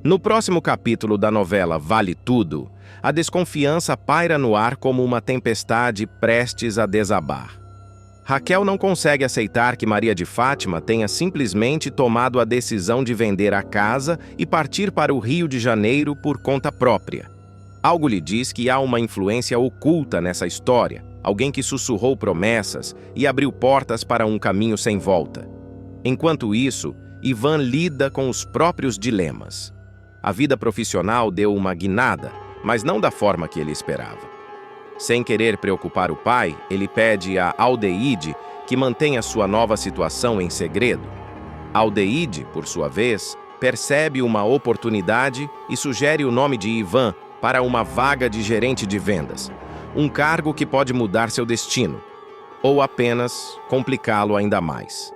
No próximo capítulo da novela Vale Tudo, a desconfiança paira no ar como uma tempestade prestes a desabar. Raquel não consegue aceitar que Maria de Fátima tenha simplesmente tomado a decisão de vender a casa e partir para o Rio de Janeiro por conta própria. Algo lhe diz que há uma influência oculta nessa história, alguém que sussurrou promessas e abriu portas para um caminho sem volta. Enquanto isso, Ivan lida com os próprios dilemas. A vida profissional deu uma guinada, mas não da forma que ele esperava. Sem querer preocupar o pai, ele pede a Aldeide que mantenha sua nova situação em segredo. Aldeide, por sua vez, percebe uma oportunidade e sugere o nome de Ivan para uma vaga de gerente de vendas, um cargo que pode mudar seu destino, ou apenas complicá-lo ainda mais.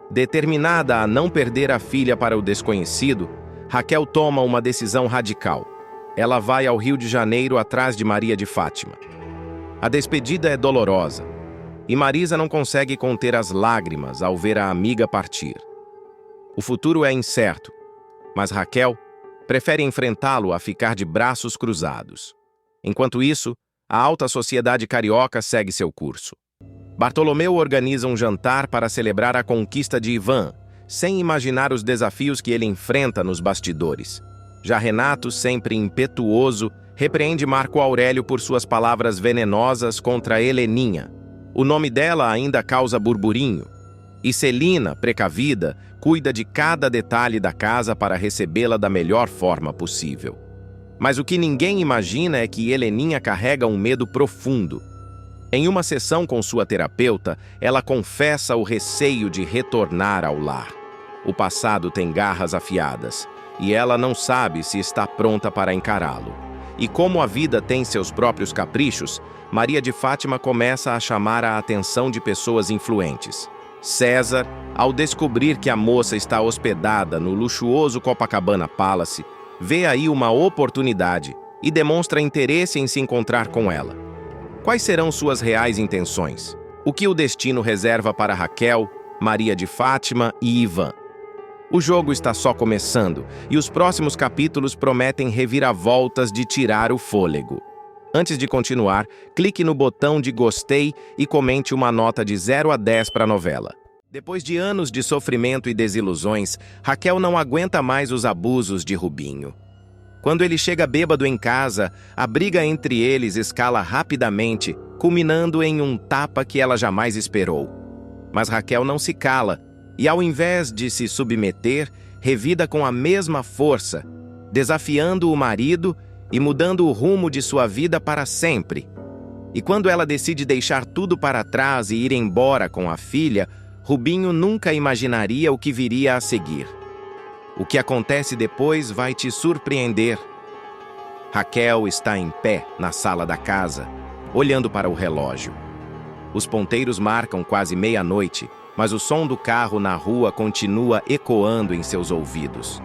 Determinada a não perder a filha para o desconhecido, Raquel toma uma decisão radical. Ela vai ao Rio de Janeiro atrás de Maria de Fátima. A despedida é dolorosa, e Marisa não consegue conter as lágrimas ao ver a amiga partir. O futuro é incerto, mas Raquel prefere enfrentá-lo a ficar de braços cruzados. Enquanto isso, a alta sociedade carioca segue seu curso. Bartolomeu organiza um jantar para celebrar a conquista de Ivan, sem imaginar os desafios que ele enfrenta nos bastidores. Já Renato, sempre impetuoso, repreende Marco Aurélio por suas palavras venenosas contra Heleninha. O nome dela ainda causa burburinho. E Celina, precavida, cuida de cada detalhe da casa para recebê-la da melhor forma possível. Mas o que ninguém imagina é que Heleninha carrega um medo profundo. Em uma sessão com sua terapeuta, ela confessa o receio de retornar ao lar. O passado tem garras afiadas, e ela não sabe se está pronta para encará-lo. E como a vida tem seus próprios caprichos, Maria de Fátima começa a chamar a atenção de pessoas influentes. César, ao descobrir que a moça está hospedada no luxuoso Copacabana Palace, vê aí uma oportunidade e demonstra interesse em se encontrar com ela. Quais serão suas reais intenções? O que o destino reserva para Raquel, Maria de Fátima e Ivan? O jogo está só começando, e os próximos capítulos prometem reviravoltas de tirar o fôlego. Antes de continuar, clique no botão de gostei e comente uma nota de 0 a 10 para a novela. Depois de anos de sofrimento e desilusões, Raquel não aguenta mais os abusos de Rubinho. Quando ele chega bêbado em casa, a briga entre eles escala rapidamente, culminando em um tapa que ela jamais esperou. Mas Raquel não se cala, e ao invés de se submeter, revida com a mesma força, desafiando o marido e mudando o rumo de sua vida para sempre. E quando ela decide deixar tudo para trás e ir embora com a filha, Rubinho nunca imaginaria o que viria a seguir. O que acontece depois vai te surpreender. Raquel está em pé na sala da casa, olhando para o relógio. Os ponteiros marcam quase meia-noite, mas o som do carro na rua continua ecoando em seus ouvidos.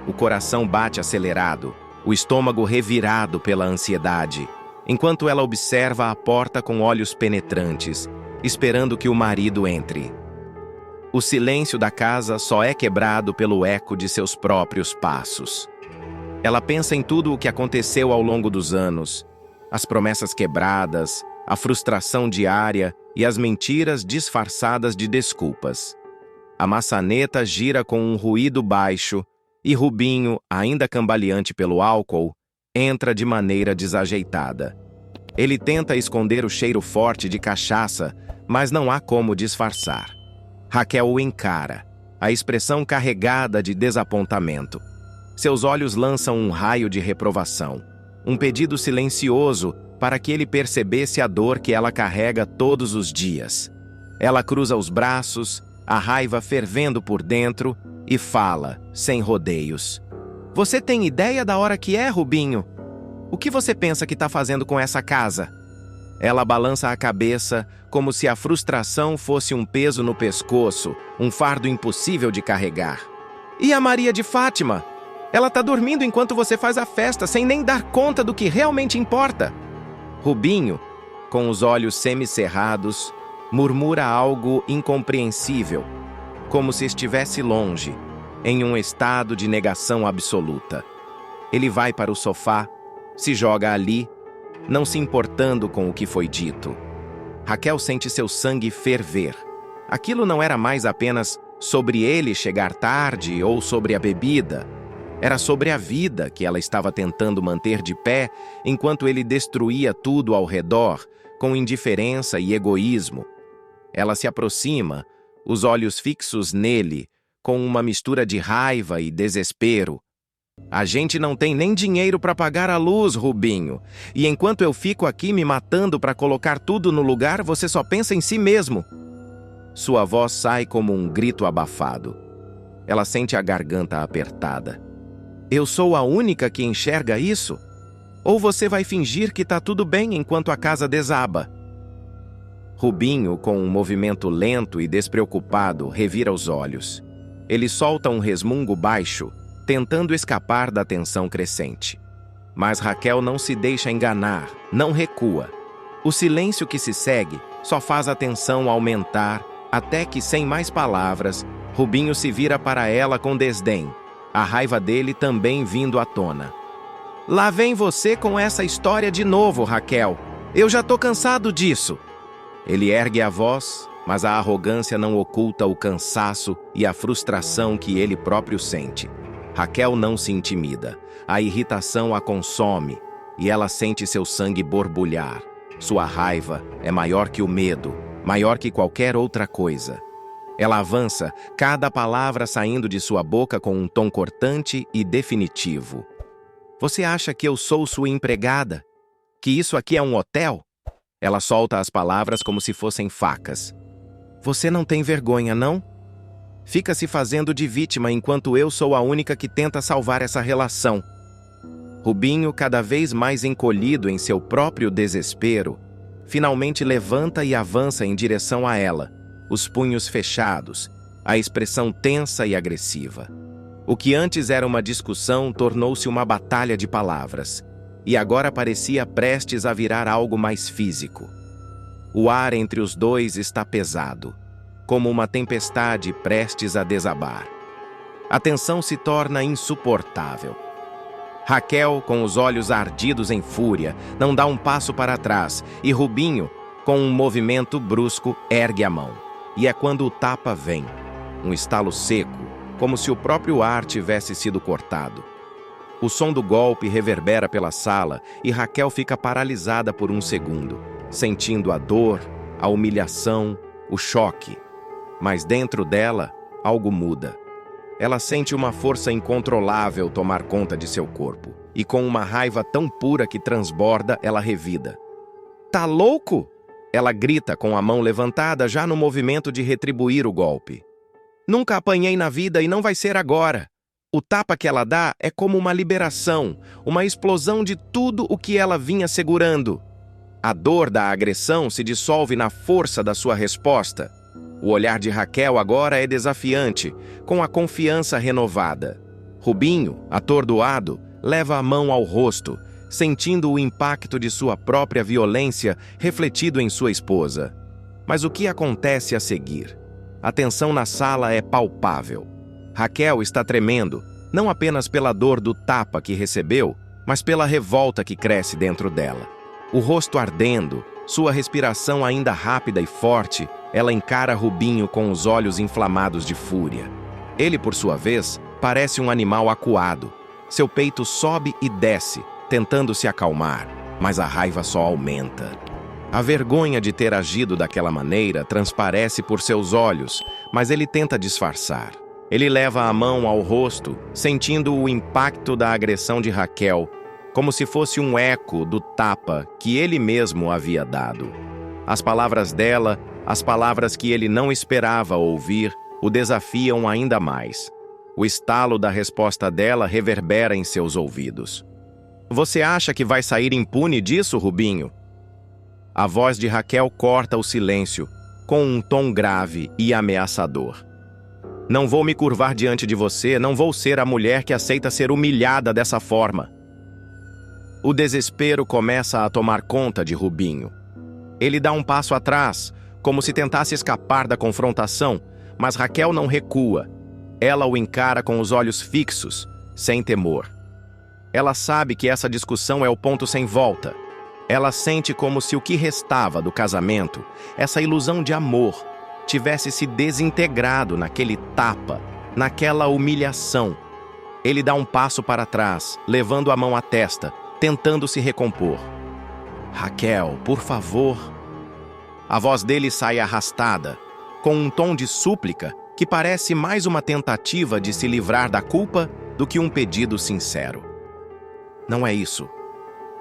O coração bate acelerado, o estômago revirado pela ansiedade, enquanto ela observa a porta com olhos penetrantes, esperando que o marido entre. O silêncio da casa só é quebrado pelo eco de seus próprios passos. Ela pensa em tudo o que aconteceu ao longo dos anos, as promessas quebradas, a frustração diária e as mentiras disfarçadas de desculpas. A maçaneta gira com um ruído baixo e Rubinho, ainda cambaleante pelo álcool, entra de maneira desajeitada. Ele tenta esconder o cheiro forte de cachaça, mas não há como disfarçar. Raquel o encara, a expressão carregada de desapontamento. Seus olhos lançam um raio de reprovação, um pedido silencioso para que ele percebesse a dor que ela carrega todos os dias. Ela cruza os braços, a raiva fervendo por dentro, e fala, sem rodeios. Você tem ideia da hora que é, Rubinho? O que você pensa que está fazendo com essa casa? Ela balança a cabeça como se a frustração fosse um peso no pescoço, um fardo impossível de carregar. E a Maria de Fátima? Ela está dormindo enquanto você faz a festa, sem nem dar conta do que realmente importa. Rubinho, com os olhos semicerrados, murmura algo incompreensível, como se estivesse longe, em um estado de negação absoluta. Ele vai para o sofá, se joga ali, não se importando com o que foi dito. Raquel sente seu sangue ferver. Aquilo não era mais apenas sobre ele chegar tarde ou sobre a bebida. Era sobre a vida que ela estava tentando manter de pé enquanto ele destruía tudo ao redor, com indiferença e egoísmo. Ela se aproxima, os olhos fixos nele, com uma mistura de raiva e desespero. A gente não tem nem dinheiro para pagar a luz, Rubinho. E enquanto eu fico aqui me matando para colocar tudo no lugar, você só pensa em si mesmo. Sua voz sai como um grito abafado. Ela sente a garganta apertada. Eu sou a única que enxerga isso? Ou você vai fingir que tá tudo bem enquanto a casa desaba? Rubinho, com um movimento lento e despreocupado, revira os olhos. Ele solta um resmungo baixo, tentando escapar da tensão crescente. Mas Raquel não se deixa enganar, não recua. O silêncio que se segue só faz a tensão aumentar, até que, sem mais palavras, Rubinho se vira para ela com desdém, a raiva dele também vindo à tona. Lá vem você com essa história de novo, Raquel. Eu já tô cansado disso. Ele ergue a voz, mas a arrogância não oculta o cansaço e a frustração que ele próprio sente. Raquel não se intimida. A irritação a consome e ela sente seu sangue borbulhar. Sua raiva é maior que o medo, maior que qualquer outra coisa. Ela avança, cada palavra saindo de sua boca com um tom cortante e definitivo. Você acha que eu sou sua empregada? Que isso aqui é um hotel? Ela solta as palavras como se fossem facas. Você não tem vergonha, não? Fica se fazendo de vítima enquanto eu sou a única que tenta salvar essa relação. Rubinho, cada vez mais encolhido em seu próprio desespero, finalmente levanta e avança em direção a ela, os punhos fechados, a expressão tensa e agressiva. O que antes era uma discussão tornou-se uma batalha de palavras, e agora parecia prestes a virar algo mais físico. O ar entre os dois está pesado, como uma tempestade prestes a desabar. A tensão se torna insuportável. Raquel, com os olhos ardidos em fúria, não dá um passo para trás, e Rubinho, com um movimento brusco, ergue a mão. E é quando o tapa vem, um estalo seco, como se o próprio ar tivesse sido cortado. O som do golpe reverbera pela sala e Raquel fica paralisada por um segundo, sentindo a dor, a humilhação, o choque. Mas dentro dela, algo muda. Ela sente uma força incontrolável tomar conta de seu corpo, e com uma raiva tão pura que transborda, ela revida. Tá louco? Ela grita com a mão levantada já no movimento de retribuir o golpe. Nunca apanhei na vida e não vai ser agora. O tapa que ela dá é como uma liberação, uma explosão de tudo o que ela vinha segurando. A dor da agressão se dissolve na força da sua resposta. O olhar de Raquel agora é desafiante, com a confiança renovada. Rubinho, atordoado, leva a mão ao rosto, sentindo o impacto de sua própria violência refletido em sua esposa. Mas o que acontece a seguir? A tensão na sala é palpável. Raquel está tremendo, não apenas pela dor do tapa que recebeu, mas pela revolta que cresce dentro dela. O rosto ardendo, sua respiração ainda rápida e forte, ela encara Rubinho com os olhos inflamados de fúria. Ele, por sua vez, parece um animal acuado. Seu peito sobe e desce, tentando se acalmar, mas a raiva só aumenta. A vergonha de ter agido daquela maneira transparece por seus olhos, mas ele tenta disfarçar. Ele leva a mão ao rosto, sentindo o impacto da agressão de Raquel, como se fosse um eco do tapa que ele mesmo havia dado. As palavras dela, as palavras que ele não esperava ouvir, o desafiam ainda mais. O estalo da resposta dela reverbera em seus ouvidos. Você acha que vai sair impune disso, Rubinho? A voz de Raquel corta o silêncio, com um tom grave e ameaçador. Não vou me curvar diante de você, não vou ser a mulher que aceita ser humilhada dessa forma. O desespero começa a tomar conta de Rubinho. Ele dá um passo atrás, como se tentasse escapar da confrontação, mas Raquel não recua. Ela o encara com os olhos fixos, sem temor. Ela sabe que essa discussão é o ponto sem volta. Ela sente como se o que restava do casamento, essa ilusão de amor, tivesse se desintegrado naquele tapa, naquela humilhação. Ele dá um passo para trás, levando a mão à testa, tentando se recompor. Raquel, por favor. A voz dele sai arrastada, com um tom de súplica que parece mais uma tentativa de se livrar da culpa do que um pedido sincero. Não é isso.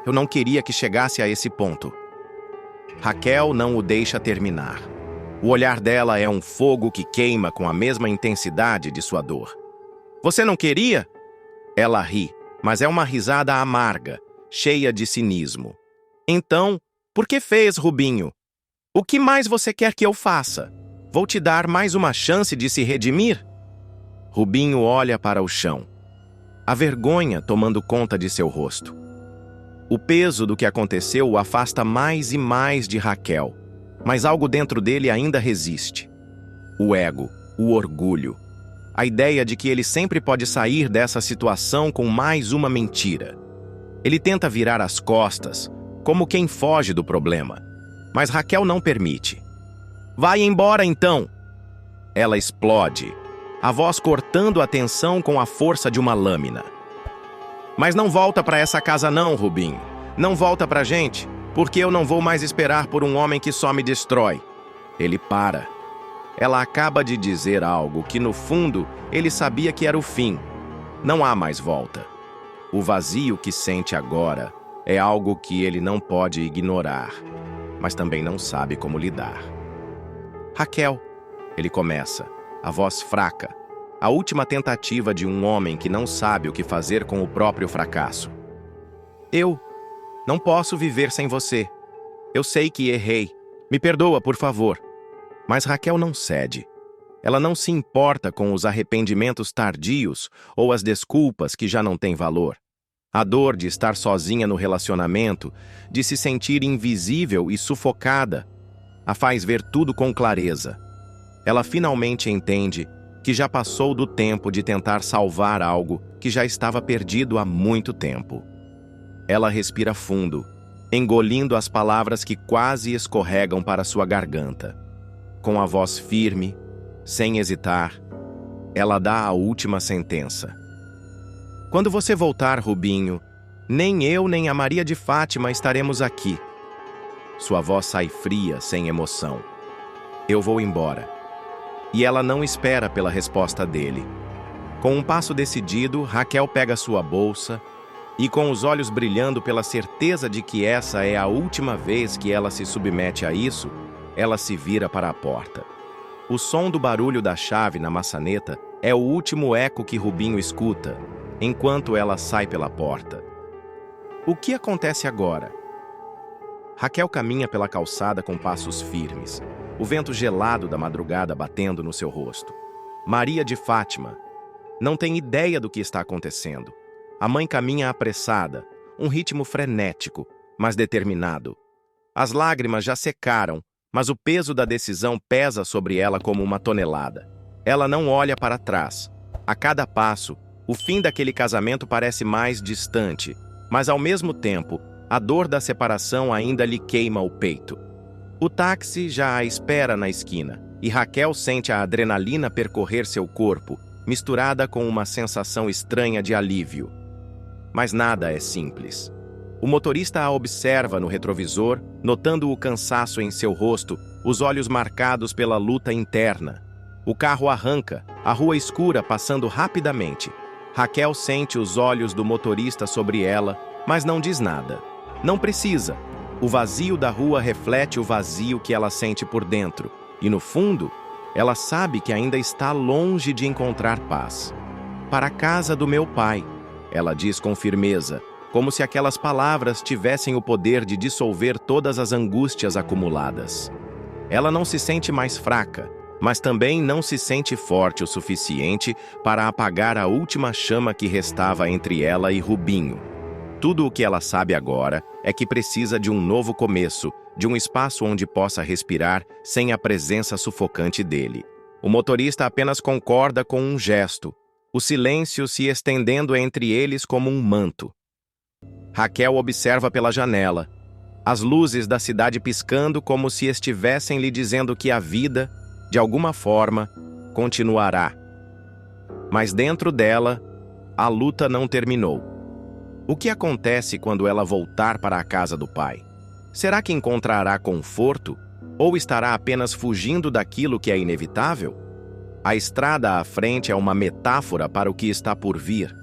Eu não queria que chegasse a esse ponto. Raquel não o deixa terminar. O olhar dela é um fogo que queima com a mesma intensidade de sua dor. Você não queria? Ela ri, mas é uma risada amarga, cheia de cinismo. Então, por que fez, Rubinho? O que mais você quer que eu faça? Vou te dar mais uma chance de se redimir? Rubinho olha para o chão, a vergonha tomando conta de seu rosto. O peso do que aconteceu o afasta mais e mais de Raquel, mas algo dentro dele ainda resiste. O ego, o orgulho, a ideia de que ele sempre pode sair dessa situação com mais uma mentira. Ele tenta virar as costas, como quem foge do problema, mas Raquel não permite. Vai embora então! Ela explode, a voz cortando a tensão com a força de uma lâmina. Mas não volta para essa casa não, Rubinho. Não volta pra gente, porque eu não vou mais esperar por um homem que só me destrói. Ele para. Ela acaba de dizer algo que, no fundo, ele sabia que era o fim. Não há mais volta. O vazio que sente agora é algo que ele não pode ignorar, mas também não sabe como lidar. Raquel, ele começa, a voz fraca, a última tentativa de um homem que não sabe o que fazer com o próprio fracasso. Eu não posso viver sem você. Eu sei que errei. Me perdoa, por favor. Mas Raquel não cede. Ela não se importa com os arrependimentos tardios ou as desculpas que já não têm valor. A dor de estar sozinha no relacionamento, de se sentir invisível e sufocada, a faz ver tudo com clareza. Ela finalmente entende que já passou do tempo de tentar salvar algo que já estava perdido há muito tempo. Ela respira fundo, engolindo as palavras que quase escorregam para sua garganta. Com a voz firme, sem hesitar, ela dá a última sentença. Quando você voltar, Rubinho, nem eu nem a Maria de Fátima estaremos aqui. Sua voz sai fria, sem emoção. Eu vou embora. E ela não espera pela resposta dele. Com um passo decidido, Raquel pega sua bolsa e, com os olhos brilhando pela certeza de que essa é a última vez que ela se submete a isso, ela se vira para a porta. O som do barulho da chave na maçaneta é o último eco que Rubinho escuta, enquanto ela sai pela porta. O que acontece agora? Raquel caminha pela calçada com passos firmes, o vento gelado da madrugada batendo no seu rosto. Maria de Fátima não tem ideia do que está acontecendo. A mãe caminha apressada, um ritmo frenético, mas determinado. As lágrimas já secaram, mas o peso da decisão pesa sobre ela como uma tonelada. Ela não olha para trás. A cada passo, o fim daquele casamento parece mais distante, mas ao mesmo tempo, a dor da separação ainda lhe queima o peito. O táxi já a espera na esquina, e Raquel sente a adrenalina percorrer seu corpo, misturada com uma sensação estranha de alívio. Mas nada é simples. O motorista a observa no retrovisor, notando o cansaço em seu rosto, os olhos marcados pela luta interna. O carro arranca, a rua escura passando rapidamente. Raquel sente os olhos do motorista sobre ela, mas não diz nada. Não precisa. O vazio da rua reflete o vazio que ela sente por dentro, e no fundo, ela sabe que ainda está longe de encontrar paz. Para a casa do meu pai, ela diz com firmeza, como se aquelas palavras tivessem o poder de dissolver todas as angústias acumuladas. Ela não se sente mais fraca, mas também não se sente forte o suficiente para apagar a última chama que restava entre ela e Rubinho. Tudo o que ela sabe agora é que precisa de um novo começo, de um espaço onde possa respirar sem a presença sufocante dele. O motorista apenas concorda com um gesto, o silêncio se estendendo entre eles como um manto. Raquel observa pela janela, as luzes da cidade piscando como se estivessem lhe dizendo que a vida, de alguma forma, continuará. Mas dentro dela, a luta não terminou. O que acontece quando ela voltar para a casa do pai? Será que encontrará conforto ou estará apenas fugindo daquilo que é inevitável? A estrada à frente é uma metáfora para o que está por vir.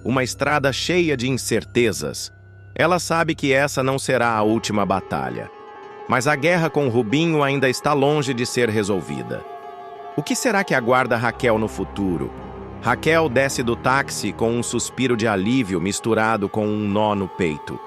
Uma estrada cheia de incertezas. Ela sabe que essa não será a última batalha. Mas a guerra com Rubinho ainda está longe de ser resolvida. O que será que aguarda Raquel no futuro? Raquel desce do táxi com um suspiro de alívio misturado com um nó no peito.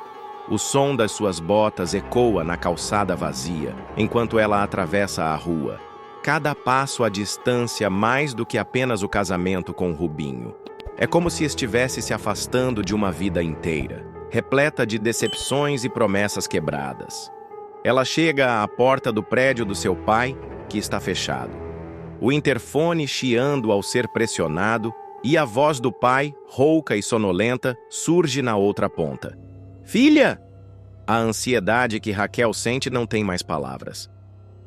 O som das suas botas ecoa na calçada vazia, enquanto ela atravessa a rua. Cada passo à distância mais do que apenas o casamento com Rubinho. É como se estivesse se afastando de uma vida inteira, repleta de decepções e promessas quebradas. Ela chega à porta do prédio do seu pai, que está fechado. O interfone chiando ao ser pressionado e a voz do pai, rouca e sonolenta, surge na outra ponta. Filha! A ansiedade que Raquel sente não tem mais palavras.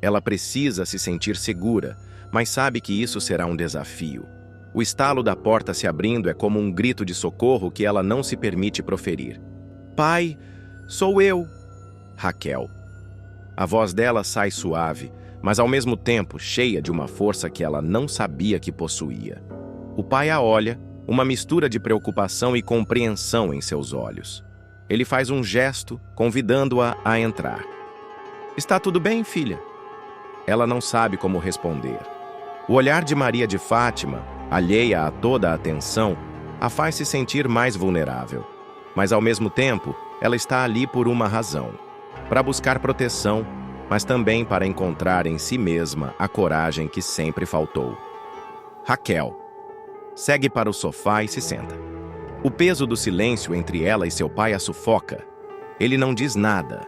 Ela precisa se sentir segura, mas sabe que isso será um desafio. O estalo da porta se abrindo é como um grito de socorro que ela não se permite proferir. Pai, sou eu. Raquel. A voz dela sai suave, mas ao mesmo tempo cheia de uma força que ela não sabia que possuía. O pai a olha, uma mistura de preocupação e compreensão em seus olhos. Ele faz um gesto, convidando-a a entrar. Está tudo bem, filha? Ela não sabe como responder. O olhar de Maria de Fátima, alheia a toda a atenção, a faz se sentir mais vulnerável. Mas ao mesmo tempo, ela está ali por uma razão. Para buscar proteção, mas também para encontrar em si mesma a coragem que sempre faltou. Raquel segue para o sofá e se senta. O peso do silêncio entre ela e seu pai a sufoca. Ele não diz nada,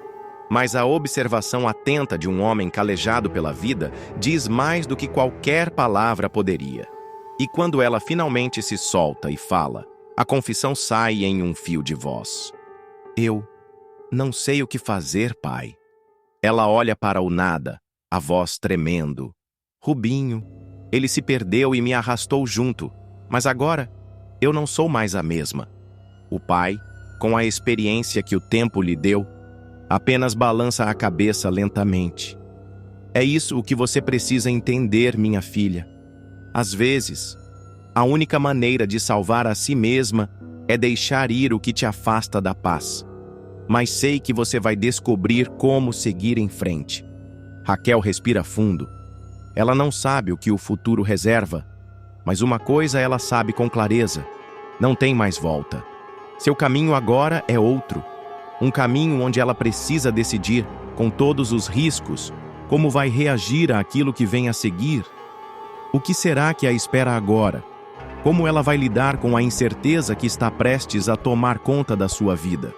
mas a observação atenta de um homem calejado pela vida diz mais do que qualquer palavra poderia. E quando ela finalmente se solta e fala, a confissão sai em um fio de voz. Eu não sei o que fazer, pai. Ela olha para o nada, a voz tremendo. Rubinho, ele se perdeu e me arrastou junto, mas agora eu não sou mais a mesma. O pai, com a experiência que o tempo lhe deu, apenas balança a cabeça lentamente. É isso o que você precisa entender, minha filha. Às vezes, a única maneira de salvar a si mesma é deixar ir o que te afasta da paz. Mas sei que você vai descobrir como seguir em frente. Raquel respira fundo. Ela não sabe o que o futuro reserva, mas uma coisa ela sabe com clareza: não tem mais volta. Seu caminho agora é outro. Um caminho onde ela precisa decidir, com todos os riscos, como vai reagir àquilo que vem a seguir. O que será que a espera agora? Como ela vai lidar com a incerteza que está prestes a tomar conta da sua vida?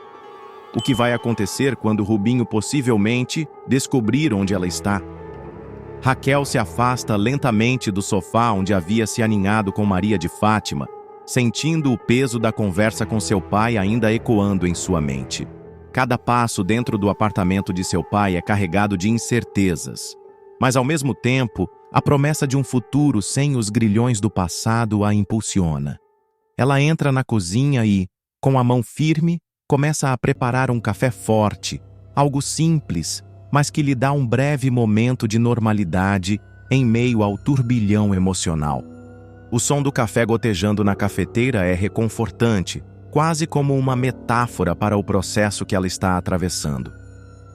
O que vai acontecer quando Rubinho possivelmente descobrir onde ela está? Raquel se afasta lentamente do sofá onde havia se aninhado com Maria de Fátima, sentindo o peso da conversa com seu pai ainda ecoando em sua mente. Cada passo dentro do apartamento de seu pai é carregado de incertezas, mas ao mesmo tempo, a promessa de um futuro sem os grilhões do passado a impulsiona. Ela entra na cozinha e, com a mão firme, começa a preparar um café forte, algo simples, mas que lhe dá um breve momento de normalidade em meio ao turbilhão emocional. O som do café gotejando na cafeteira é reconfortante, quase como uma metáfora para o processo que ela está atravessando.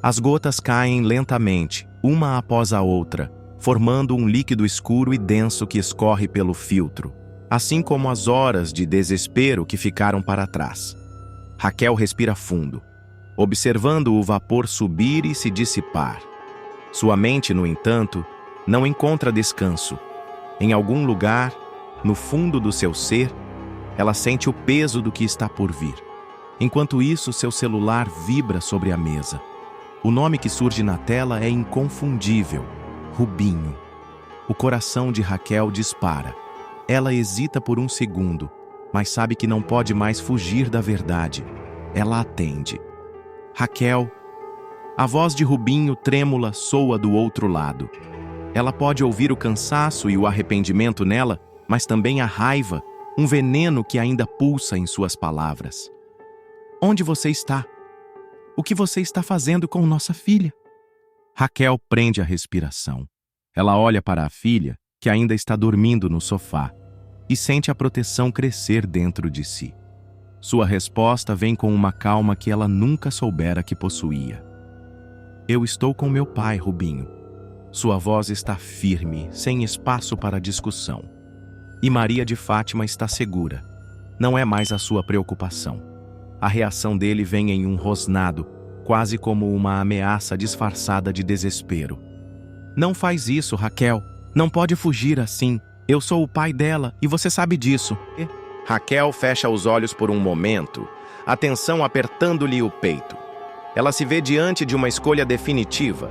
As gotas caem lentamente, uma após a outra, formando um líquido escuro e denso que escorre pelo filtro, assim como as horas de desespero que ficaram para trás. Raquel respira fundo, observando o vapor subir e se dissipar. Sua mente, no entanto, não encontra descanso. Em algum lugar, no fundo do seu ser, ela sente o peso do que está por vir. Enquanto isso, seu celular vibra sobre a mesa. O nome que surge na tela é inconfundível: Rubinho. O coração de Raquel dispara. Ela hesita por um segundo, mas sabe que não pode mais fugir da verdade. Ela atende. Raquel. A voz de Rubinho trêmula soa do outro lado. Ela pode ouvir o cansaço e o arrependimento nela, mas também a raiva, um veneno que ainda pulsa em suas palavras. Onde você está? O que você está fazendo com nossa filha? Raquel prende a respiração. Ela olha para a filha, que ainda está dormindo no sofá, e sente a proteção crescer dentro de si. Sua resposta vem com uma calma que ela nunca soubera que possuía. Eu estou com meu pai, Rubinho. Sua voz está firme, sem espaço para discussão. E Maria de Fátima está segura. Não é mais a sua preocupação. A reação dele vem em um rosnado, quase como uma ameaça disfarçada de desespero. Não faz isso, Raquel. Não pode fugir assim. Eu sou o pai dela e você sabe disso. Raquel fecha os olhos por um momento, a tensão apertando-lhe o peito. Ela se vê diante de uma escolha definitiva.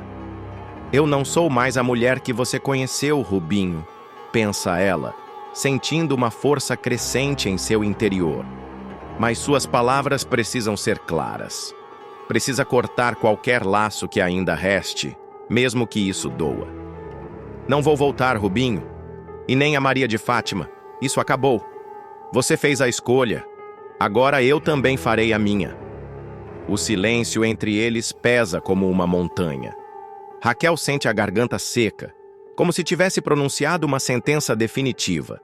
Eu não sou mais a mulher que você conheceu, Rubinho, pensa ela, sentindo uma força crescente em seu interior. Mas suas palavras precisam ser claras. Precisa cortar qualquer laço que ainda reste, mesmo que isso doa. Não vou voltar, Rubinho, e nem a Maria de Fátima. Isso acabou. Você fez a escolha. Agora eu também farei a minha. O silêncio entre eles pesa como uma montanha. Raquel sente a garganta seca, como se tivesse pronunciado uma sentença definitiva.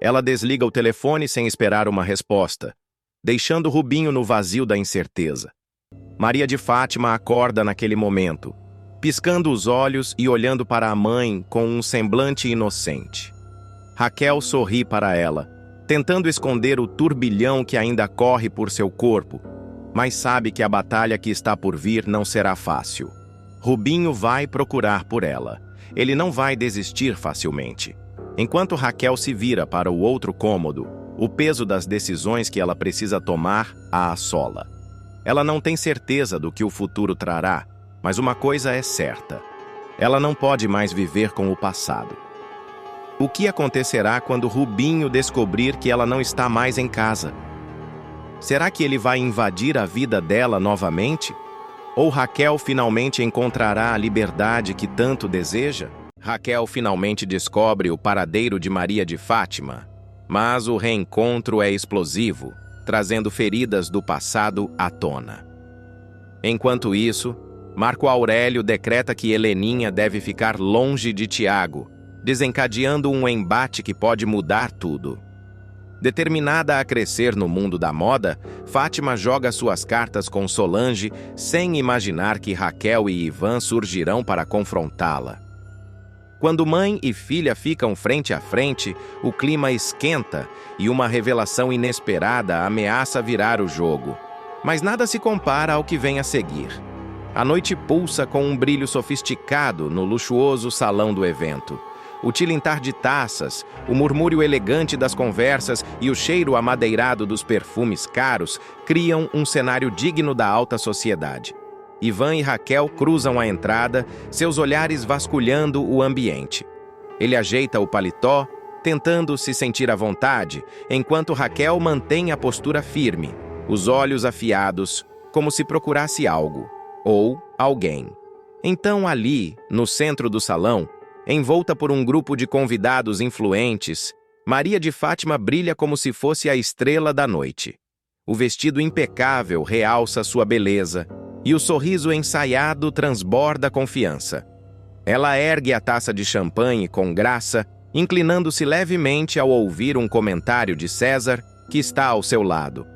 Ela desliga o telefone sem esperar uma resposta, deixando Rubinho no vazio da incerteza. Maria de Fátima acorda naquele momento, piscando os olhos e olhando para a mãe com um semblante inocente. Raquel sorri para ela, tentando esconder o turbilhão que ainda corre por seu corpo, mas sabe que a batalha que está por vir não será fácil. Rubinho vai procurar por ela. Ele não vai desistir facilmente. Enquanto Raquel se vira para o outro cômodo, o peso das decisões que ela precisa tomar a assola. Ela não tem certeza do que o futuro trará, mas uma coisa é certa. Ela não pode mais viver com o passado. O que acontecerá quando Rubinho descobrir que ela não está mais em casa? Será que ele vai invadir a vida dela novamente? Ou Raquel finalmente encontrará a liberdade que tanto deseja? Raquel finalmente descobre o paradeiro de Maria de Fátima, mas o reencontro é explosivo, trazendo feridas do passado à tona. Enquanto isso, Marco Aurélio decreta que Heleninha deve ficar longe de Tiago, desencadeando um embate que pode mudar tudo. Determinada a crescer no mundo da moda, Fátima joga suas cartas com Solange sem imaginar que Raquel e Ivan surgirão para confrontá-la. Quando mãe e filha ficam frente a frente, o clima esquenta e uma revelação inesperada ameaça virar o jogo. Mas nada se compara ao que vem a seguir. A noite pulsa com um brilho sofisticado no luxuoso salão do evento. O tilintar de taças, o murmúrio elegante das conversas e o cheiro amadeirado dos perfumes caros criam um cenário digno da alta sociedade. Ivan e Raquel cruzam a entrada, seus olhares vasculhando o ambiente. Ele ajeita o paletó, tentando se sentir à vontade, enquanto Raquel mantém a postura firme, os olhos afiados, como se procurasse algo, ou alguém. Então ali, no centro do salão, envolta por um grupo de convidados influentes, Maria de Fátima brilha como se fosse a estrela da noite. O vestido impecável realça sua beleza, e o sorriso ensaiado transborda confiança. Ela ergue a taça de champanhe com graça, inclinando-se levemente ao ouvir um comentário de César, que está ao seu lado.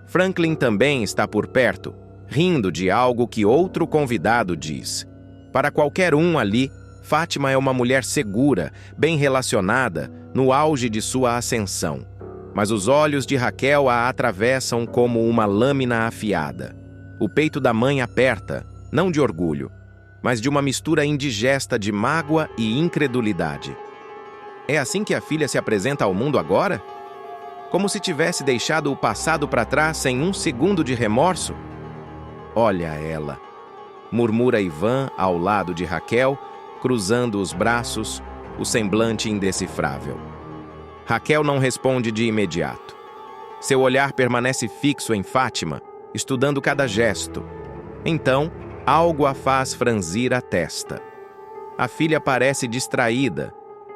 Franklin também está por perto, rindo de algo que outro convidado diz. Para qualquer um ali, Fátima é uma mulher segura, bem relacionada, no auge de sua ascensão. Mas os olhos de Raquel a atravessam como uma lâmina afiada. O peito da mãe aperta, não de orgulho, mas de uma mistura indigesta de mágoa e incredulidade. É assim que a filha se apresenta ao mundo agora? Como se tivesse deixado o passado para trás sem um segundo de remorso? Olha ela, murmura Ivan ao lado de Raquel, cruzando os braços, o semblante indecifrável. Raquel não responde de imediato. Seu olhar permanece fixo em Fátima, estudando cada gesto. Então, algo a faz franzir a testa. A filha parece distraída,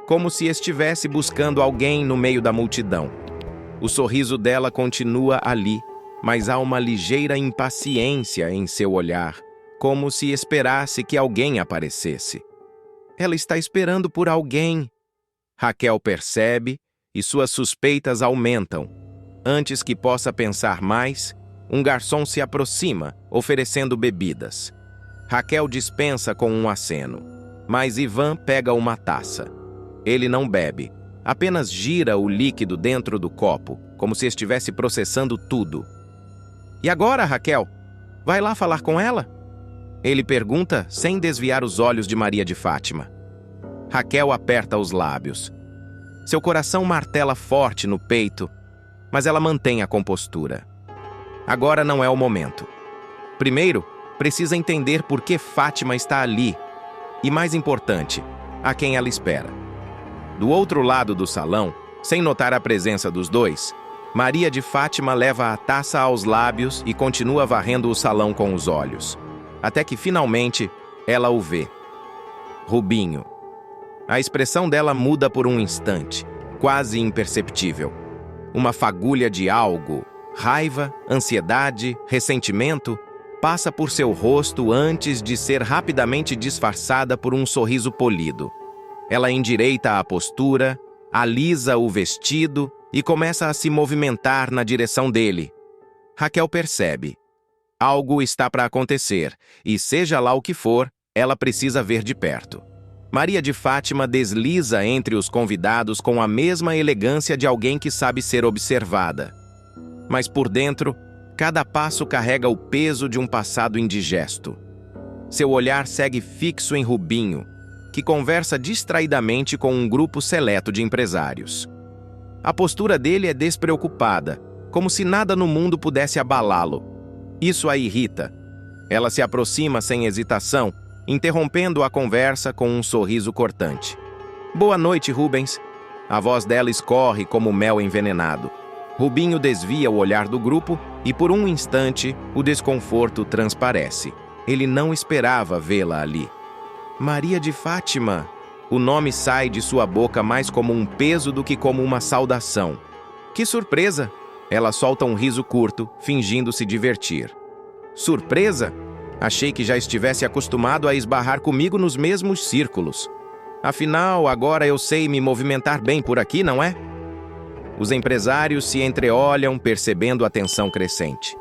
como se estivesse buscando alguém no meio da multidão. O sorriso dela continua ali, mas há uma ligeira impaciência em seu olhar, como se esperasse que alguém aparecesse. Ela está esperando por alguém. Raquel percebe e suas suspeitas aumentam. Antes que possa pensar mais, um garçom se aproxima, oferecendo bebidas. Raquel dispensa com um aceno, mas Ivan pega uma taça. Ele não bebe, apenas gira o líquido dentro do copo, como se estivesse processando tudo. E agora, Raquel? Vai lá falar com ela? Ele pergunta sem desviar os olhos de Maria de Fátima. Raquel aperta os lábios. Seu coração martela forte no peito, mas ela mantém a compostura. Agora não é o momento. Primeiro, precisa entender por que Fátima está ali. E mais importante, a quem ela espera. Do outro lado do salão, sem notar a presença dos dois, Maria de Fátima leva a taça aos lábios e continua varrendo o salão com os olhos. Até que, finalmente, ela o vê. Rubinho. A expressão dela muda por um instante, quase imperceptível. Uma fagulha de algo, raiva, ansiedade, ressentimento, passa por seu rosto antes de ser rapidamente disfarçada por um sorriso polido. Ela endireita a postura, alisa o vestido e começa a se movimentar na direção dele. Raquel percebe. Algo está para acontecer, e seja lá o que for, ela precisa ver de perto. Maria de Fátima desliza entre os convidados com a mesma elegância de alguém que sabe ser observada. Mas por dentro, cada passo carrega o peso de um passado indigesto. Seu olhar segue fixo em Rubinho, que conversa distraidamente com um grupo seleto de empresários. A postura dele é despreocupada, como se nada no mundo pudesse abalá-lo. Isso a irrita. Ela se aproxima sem hesitação, interrompendo a conversa com um sorriso cortante. Boa noite, Rubens. A voz dela escorre como mel envenenado. Rubinho desvia o olhar do grupo e, por um instante, o desconforto transparece. Ele não esperava vê-la ali. Maria de Fátima. O nome sai de sua boca mais como um peso do que como uma saudação. Que surpresa! Ela solta um riso curto, fingindo se divertir. Surpresa? Achei que já estivesse acostumado a esbarrar comigo nos mesmos círculos. Afinal, agora eu sei me movimentar bem por aqui, não é? Os empresários se entreolham, percebendo a tensão crescente.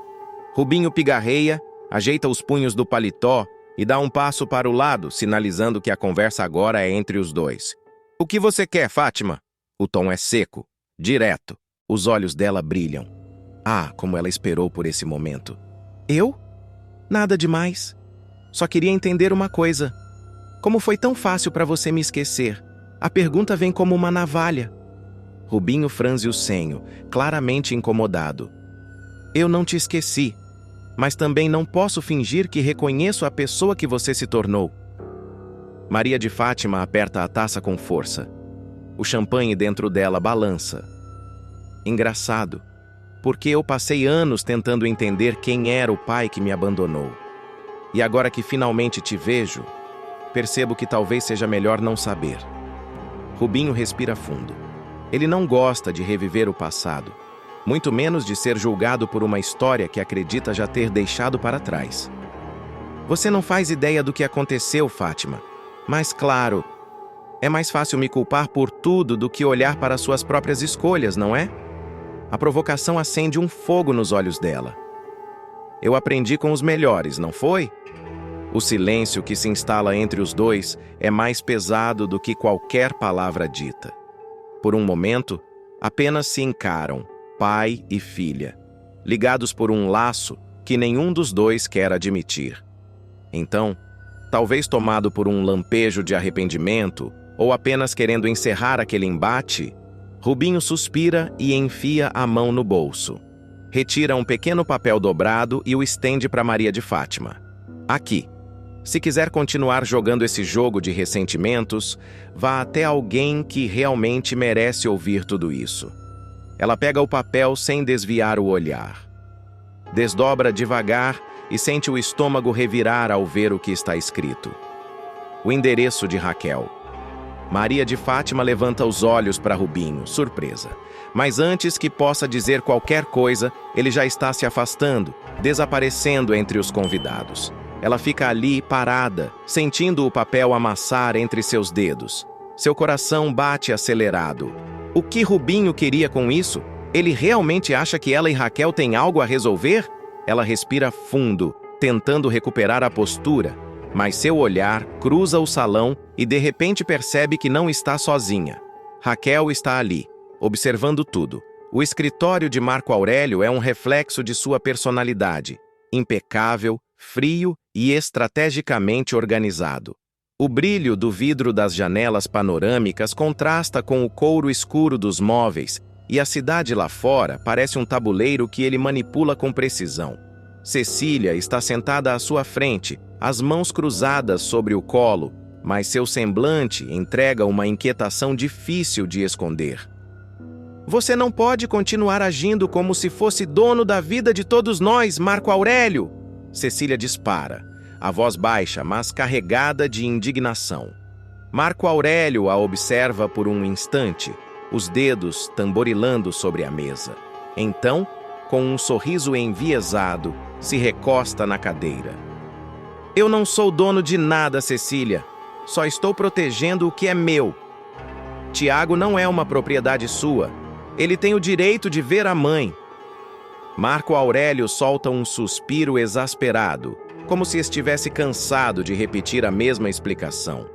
Rubinho pigarreia, ajeita os punhos do paletó e dá um passo para o lado, sinalizando que a conversa agora é entre os dois. O que você quer, Fátima? O tom é seco, direto. Os olhos dela brilham. Ah, como ela esperou por esse momento. Eu? Nada demais. Só queria entender uma coisa. Como foi tão fácil para você me esquecer? A pergunta vem como uma navalha. Rubinho franze o senho, claramente incomodado. Eu não te esqueci, mas também não posso fingir que reconheço a pessoa que você se tornou. Maria de Fátima aperta a taça com força. O champanhe dentro dela balança. Engraçado, porque eu passei anos tentando entender quem era o pai que me abandonou. E agora que finalmente te vejo, percebo que talvez seja melhor não saber. Rubinho respira fundo. Ele não gosta de reviver o passado, muito menos de ser julgado por uma história que acredita já ter deixado para trás. Você não faz ideia do que aconteceu, Fátima. Mas, claro, é mais fácil me culpar por tudo do que olhar para suas próprias escolhas, não é? A provocação acende um fogo nos olhos dela. Eu aprendi com os melhores, não foi? O silêncio que se instala entre os dois é mais pesado do que qualquer palavra dita. Por um momento, apenas se encaram, pai e filha, ligados por um laço que nenhum dos dois quer admitir. Então, talvez tomado por um lampejo de arrependimento ou apenas querendo encerrar aquele embate, Rubinho suspira e enfia a mão no bolso. Retira um pequeno papel dobrado e o estende para Maria de Fátima. Aqui. Se quiser continuar jogando esse jogo de ressentimentos, vá até alguém que realmente merece ouvir tudo isso. Ela pega o papel sem desviar o olhar. Desdobra devagar e sente o estômago revirar ao ver o que está escrito. O endereço de Raquel. Maria de Fátima levanta os olhos para Rubinho, surpresa. Mas antes que possa dizer qualquer coisa, ele já está se afastando, desaparecendo entre os convidados. Ela fica ali, parada, sentindo o papel amassar entre seus dedos. Seu coração bate acelerado. O que Rubinho queria com isso? Ele realmente acha que ela e Raquel têm algo a resolver? Ela respira fundo, tentando recuperar a postura, mas seu olhar cruza o salão e de repente percebe que não está sozinha. Raquel está ali, observando tudo. O escritório de Marco Aurélio é um reflexo de sua personalidade, impecável, frio e estrategicamente organizado. O brilho do vidro das janelas panorâmicas contrasta com o couro escuro dos móveis, e a cidade lá fora parece um tabuleiro que ele manipula com precisão. Cecília está sentada à sua frente, as mãos cruzadas sobre o colo, mas seu semblante entrega uma inquietação difícil de esconder. Você não pode continuar agindo como se fosse dono da vida de todos nós, Marco Aurélio! Cecília dispara, a voz baixa, mas carregada de indignação. Marco Aurélio a observa por um instante, os dedos tamborilando sobre a mesa. Então, com um sorriso enviesado, se recosta na cadeira. Eu não sou dono de nada, Cecília. Só estou protegendo o que é meu. Tiago não é uma propriedade sua. Ele tem o direito de ver a mãe. Marco Aurélio solta um suspiro exasperado, como se estivesse cansado de repetir a mesma explicação.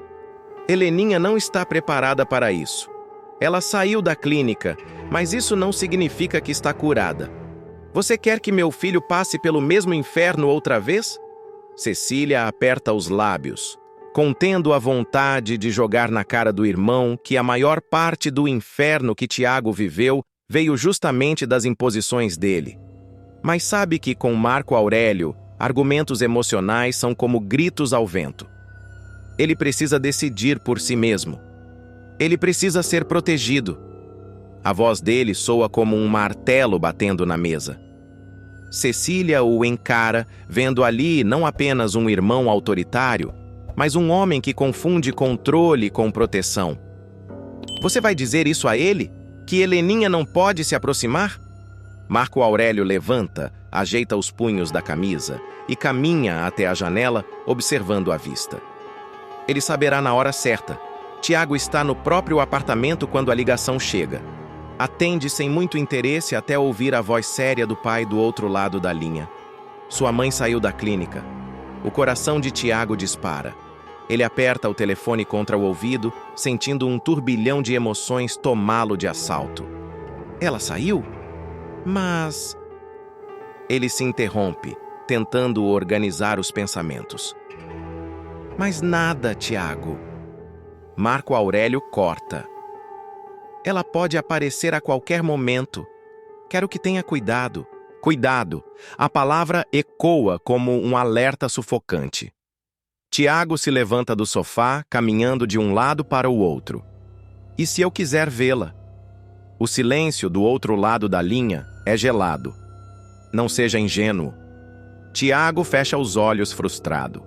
Heleninha não está preparada para isso. Ela saiu da clínica, mas isso não significa que está curada. Você quer que meu filho passe pelo mesmo inferno outra vez? Cecília aperta os lábios, contendo a vontade de jogar na cara do irmão que a maior parte do inferno que Tiago viveu veio justamente das imposições dele. Mas sabe que com Marco Aurélio, argumentos emocionais são como gritos ao vento. Ele precisa decidir por si mesmo. Ele precisa ser protegido. A voz dele soa como um martelo batendo na mesa. Cecília o encara, vendo ali não apenas um irmão autoritário, mas um homem que confunde controle com proteção. Você vai dizer isso a ele? Que Heleninha não pode se aproximar? Marco Aurélio levanta, ajeita os punhos da camisa e caminha até a janela, observando a vista. Ele saberá na hora certa. Tiago está no próprio apartamento quando a ligação chega. Atende sem muito interesse até ouvir a voz séria do pai do outro lado da linha. Sua mãe saiu da clínica. O coração de Tiago dispara. Ele aperta o telefone contra o ouvido, sentindo um turbilhão de emoções tomá-lo de assalto. Ela saiu? Mas... Ele se interrompe, tentando organizar os pensamentos. Mas nada, Tiago. Marco Aurélio corta. Ela pode aparecer a qualquer momento. Quero que tenha cuidado. Cuidado. A palavra ecoa como um alerta sufocante. Tiago se levanta do sofá, caminhando de um lado para o outro. E se eu quiser vê-la? O silêncio do outro lado da linha é gelado. Não seja ingênuo. Tiago fecha os olhos frustrado.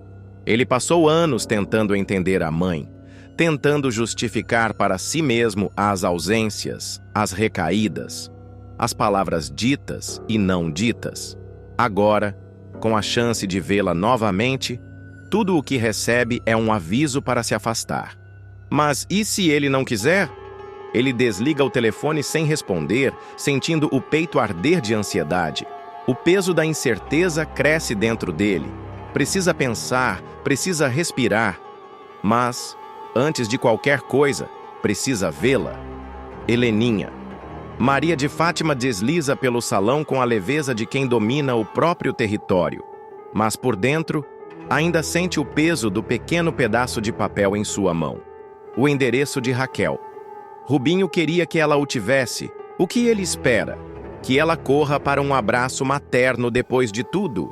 Ele passou anos tentando entender a mãe, tentando justificar para si mesmo as ausências, as recaídas, as palavras ditas e não ditas. Agora, com a chance de vê-la novamente, tudo o que recebe é um aviso para se afastar. Mas e se ele não quiser? Ele desliga o telefone sem responder, sentindo o peito arder de ansiedade. O peso da incerteza cresce dentro dele. Precisa pensar, precisa respirar. Mas, antes de qualquer coisa, precisa vê-la. Heleninha. Maria de Fátima desliza pelo salão com a leveza de quem domina o próprio território. Mas por dentro, ainda sente o peso do pequeno pedaço de papel em sua mão. O endereço de Raquel. Rubinho queria que ela o tivesse. O que ele espera? Que ela corra para um abraço materno depois de tudo.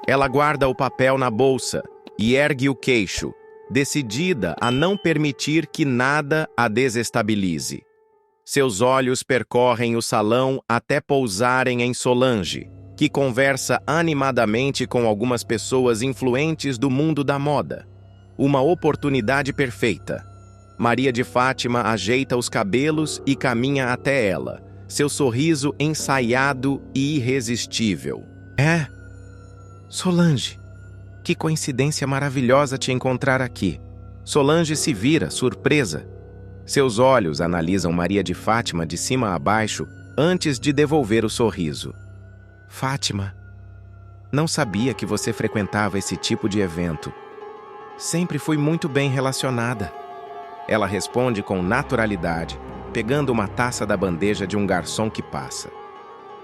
Ela guarda o papel na bolsa e ergue o queixo, decidida a não permitir que nada a desestabilize. Seus olhos percorrem o salão até pousarem em Solange, que conversa animadamente com algumas pessoas influentes do mundo da moda. Uma oportunidade perfeita. Maria de Fátima ajeita os cabelos e caminha até ela, seu sorriso ensaiado e irresistível. É, Solange, que coincidência maravilhosa te encontrar aqui. Solange se vira, surpresa. Seus olhos analisam Maria de Fátima de cima a baixo antes de devolver o sorriso. Fátima, não sabia que você frequentava esse tipo de evento. Sempre fui muito bem relacionada. Ela responde com naturalidade, pegando uma taça da bandeja de um garçom que passa.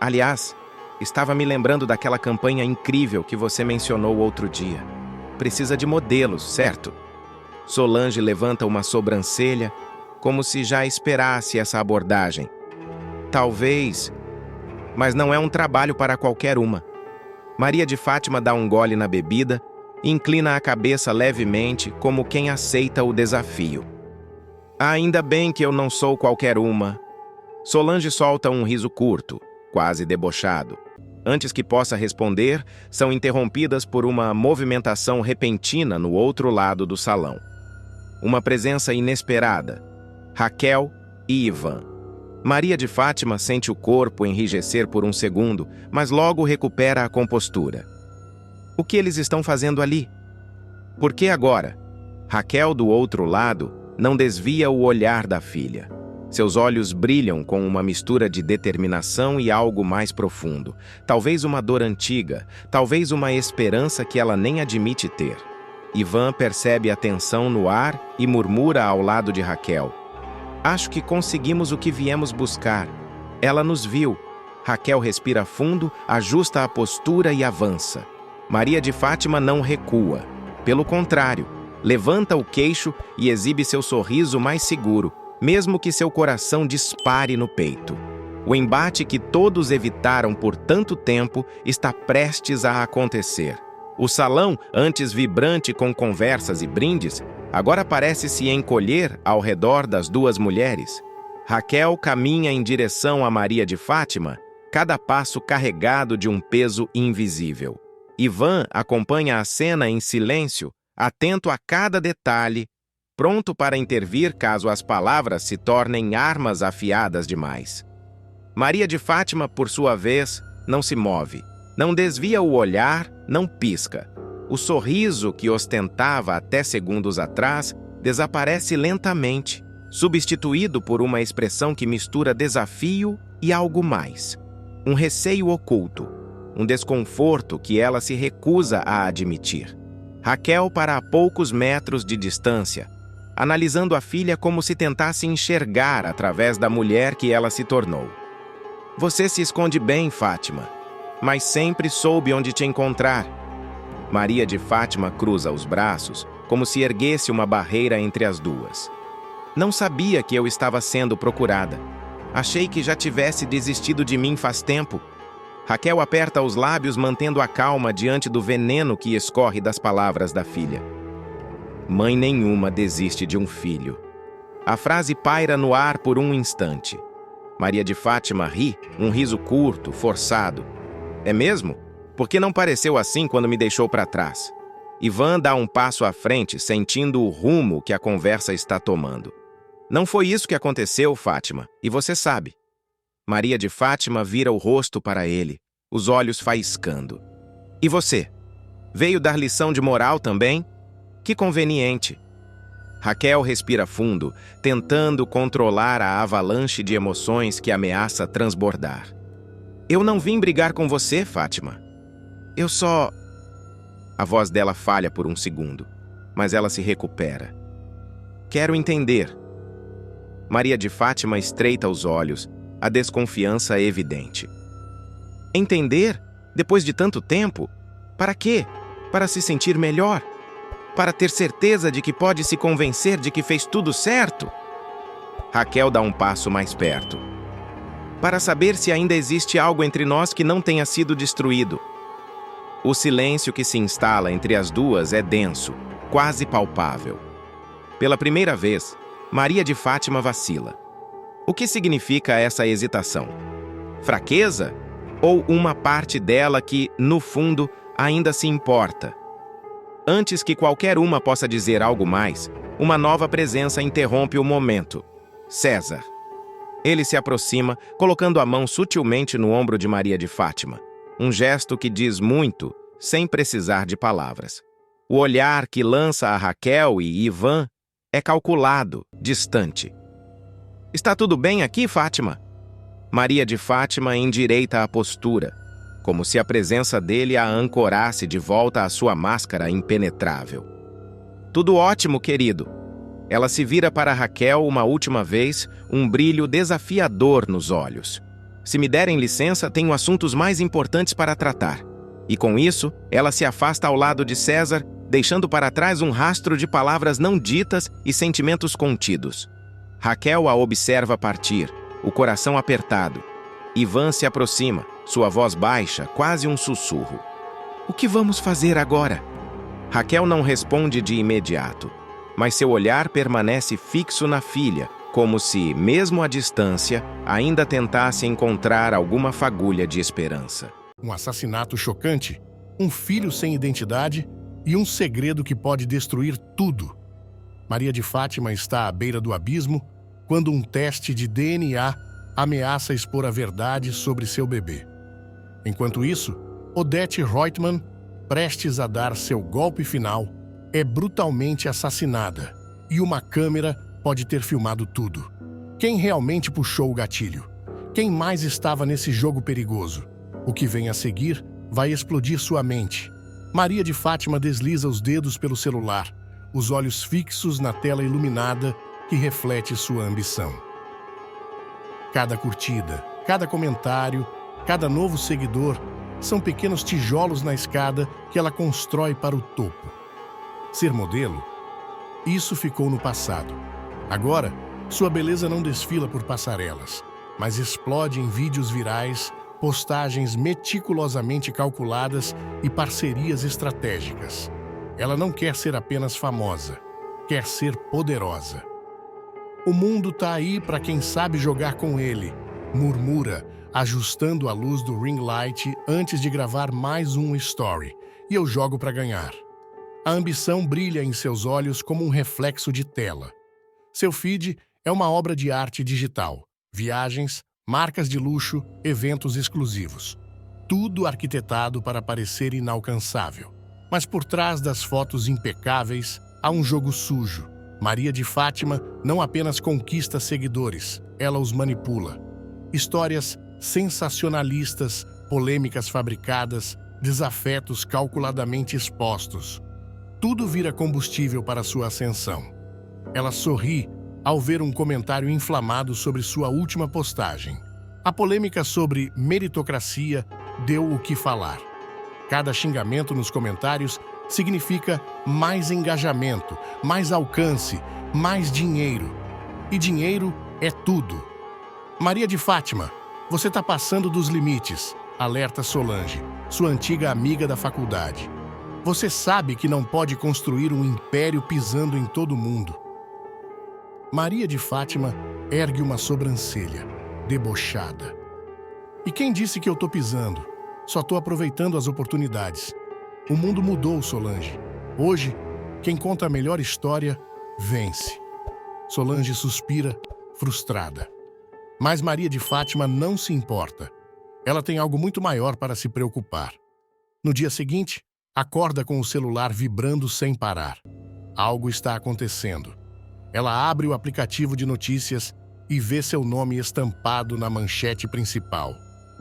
Aliás, estava me lembrando daquela campanha incrível que você mencionou outro dia. Precisa de modelos, certo? Solange levanta uma sobrancelha, como se já esperasse essa abordagem. Talvez, mas não é um trabalho para qualquer uma. Maria de Fátima dá um gole na bebida e inclina a cabeça levemente, como quem aceita o desafio. Ainda bem que eu não sou qualquer uma. Solange solta um riso curto, quase debochado. Antes que possa responder, são interrompidas por uma movimentação repentina no outro lado do salão. Uma presença inesperada. Raquel e Ivan. Maria de Fátima sente o corpo enrijecer por um segundo, mas logo recupera a compostura. O que eles estão fazendo ali? Por que agora? Raquel, do outro lado, não desvia o olhar da filha. Seus olhos brilham com uma mistura de determinação e algo mais profundo. Talvez uma dor antiga, talvez uma esperança que ela nem admite ter. Ivan percebe a tensão no ar e murmura ao lado de Raquel. Acho que conseguimos o que viemos buscar. Ela nos viu. Raquel respira fundo, ajusta a postura e avança. Maria de Fátima não recua. Pelo contrário, levanta o queixo e exibe seu sorriso mais seguro, mesmo que seu coração dispare no peito. O embate que todos evitaram por tanto tempo está prestes a acontecer. O salão, antes vibrante com conversas e brindes, agora parece se encolher ao redor das duas mulheres. Raquel caminha em direção a Maria de Fátima, cada passo carregado de um peso invisível. Ivan acompanha a cena em silêncio, atento a cada detalhe, pronto para intervir caso as palavras se tornem armas afiadas demais. Maria de Fátima, por sua vez, não se move, não desvia o olhar, não pisca. O sorriso que ostentava até segundos atrás desaparece lentamente, substituído por uma expressão que mistura desafio e algo mais. Um receio oculto, um desconforto que ela se recusa a admitir. Raquel para a poucos metros de distância, analisando a filha como se tentasse enxergar através da mulher que ela se tornou. Você se esconde bem, Fátima, mas sempre soube onde te encontrar. Maria de Fátima cruza os braços, como se erguesse uma barreira entre as duas. Não sabia que eu estava sendo procurada. Achei que já tivesse desistido de mim faz tempo. Raquel aperta os lábios, mantendo a calma diante do veneno que escorre das palavras da filha. Mãe nenhuma desiste de um filho. A frase paira no ar por um instante. Maria de Fátima ri, um riso curto, forçado. É mesmo? Por que não pareceu assim quando me deixou para trás? Ivan dá um passo à frente, sentindo o rumo que a conversa está tomando. Não foi isso que aconteceu, Fátima, e você sabe. Maria de Fátima vira o rosto para ele, os olhos faiscando. E você? Veio dar lição de moral também? Que conveniente. Raquel respira fundo, tentando controlar a avalanche de emoções que ameaça transbordar. Eu não vim brigar com você, Fátima. Eu só... A voz dela falha por um segundo, mas ela se recupera. Quero entender. Maria de Fátima estreita os olhos, a desconfiança é evidente. Entender? Depois de tanto tempo? Para quê? Para se sentir melhor? Para ter certeza de que pode se convencer de que fez tudo certo? Raquel dá um passo mais perto. Para saber se ainda existe algo entre nós que não tenha sido destruído. O silêncio que se instala entre as duas é denso, quase palpável. Pela primeira vez, Maria de Fátima vacila. O que significa essa hesitação? Fraqueza? Ou uma parte dela que, no fundo, ainda se importa? Antes que qualquer uma possa dizer algo mais, uma nova presença interrompe o momento. César. Ele se aproxima, colocando a mão sutilmente no ombro de Maria de Fátima. Um gesto que diz muito, sem precisar de palavras. O olhar que lança a Raquel e Ivan é calculado, distante. Está tudo bem aqui, Fátima? Maria de Fátima endireita a postura, como se a presença dele a ancorasse de volta à sua máscara impenetrável. Tudo ótimo, querido. Ela se vira para Raquel uma última vez, um brilho desafiador nos olhos. Se me derem licença, tenho assuntos mais importantes para tratar. E com isso, ela se afasta ao lado de César, deixando para trás um rastro de palavras não ditas e sentimentos contidos. Raquel a observa partir, o coração apertado. Ivan se aproxima, sua voz baixa, quase um sussurro. O que vamos fazer agora? Raquel não responde de imediato, mas seu olhar permanece fixo na filha, como se, mesmo à distância, ainda tentasse encontrar alguma fagulha de esperança. Um assassinato chocante, um filho sem identidade e um segredo que pode destruir tudo. Maria de Fátima está à beira do abismo quando um teste de DNA ameaça expor a verdade sobre seu bebê. Enquanto isso, Odete Reutemann, prestes a dar seu golpe final, é brutalmente assassinada e uma câmera pode ter filmado tudo. Quem realmente puxou o gatilho? Quem mais estava nesse jogo perigoso? O que vem a seguir vai explodir sua mente. Maria de Fátima desliza os dedos pelo celular, os olhos fixos na tela iluminada que reflete sua ambição. Cada curtida, cada comentário, cada novo seguidor são pequenos tijolos na escada que ela constrói para o topo. Ser modelo? Isso ficou no passado. Agora, sua beleza não desfila por passarelas, mas explode em vídeos virais, postagens meticulosamente calculadas e parcerias estratégicas. Ela não quer ser apenas famosa, quer ser poderosa. O mundo tá aí para quem sabe jogar com ele, murmura, ajustando a luz do ring light antes de gravar mais um story. E eu jogo para ganhar. A ambição brilha em seus olhos como um reflexo de tela. Seu feed é uma obra de arte digital. Viagens, marcas de luxo, eventos exclusivos. Tudo arquitetado para parecer inalcançável. Mas por trás das fotos impecáveis, há um jogo sujo. Maria de Fátima não apenas conquista seguidores, ela os manipula. Histórias sensacionalistas, polêmicas fabricadas, desafetos calculadamente expostos. Tudo vira combustível para sua ascensão. Ela sorri ao ver um comentário inflamado sobre sua última postagem. A polêmica sobre meritocracia deu o que falar. Cada xingamento nos comentários significa mais engajamento, mais alcance, mais dinheiro. E dinheiro é tudo. Maria de Fátima, você está passando dos limites, alerta Solange, sua antiga amiga da faculdade. Você sabe que não pode construir um império pisando em todo mundo. Maria de Fátima ergue uma sobrancelha, debochada. E quem disse que eu tô pisando? Só tô aproveitando as oportunidades. O mundo mudou, Solange. Hoje, quem conta a melhor história, vence. Solange suspira, frustrada. Mas Maria de Fátima não se importa. Ela tem algo muito maior para se preocupar. No dia seguinte, acorda com o celular vibrando sem parar. Algo está acontecendo. Ela abre o aplicativo de notícias e vê seu nome estampado na manchete principal.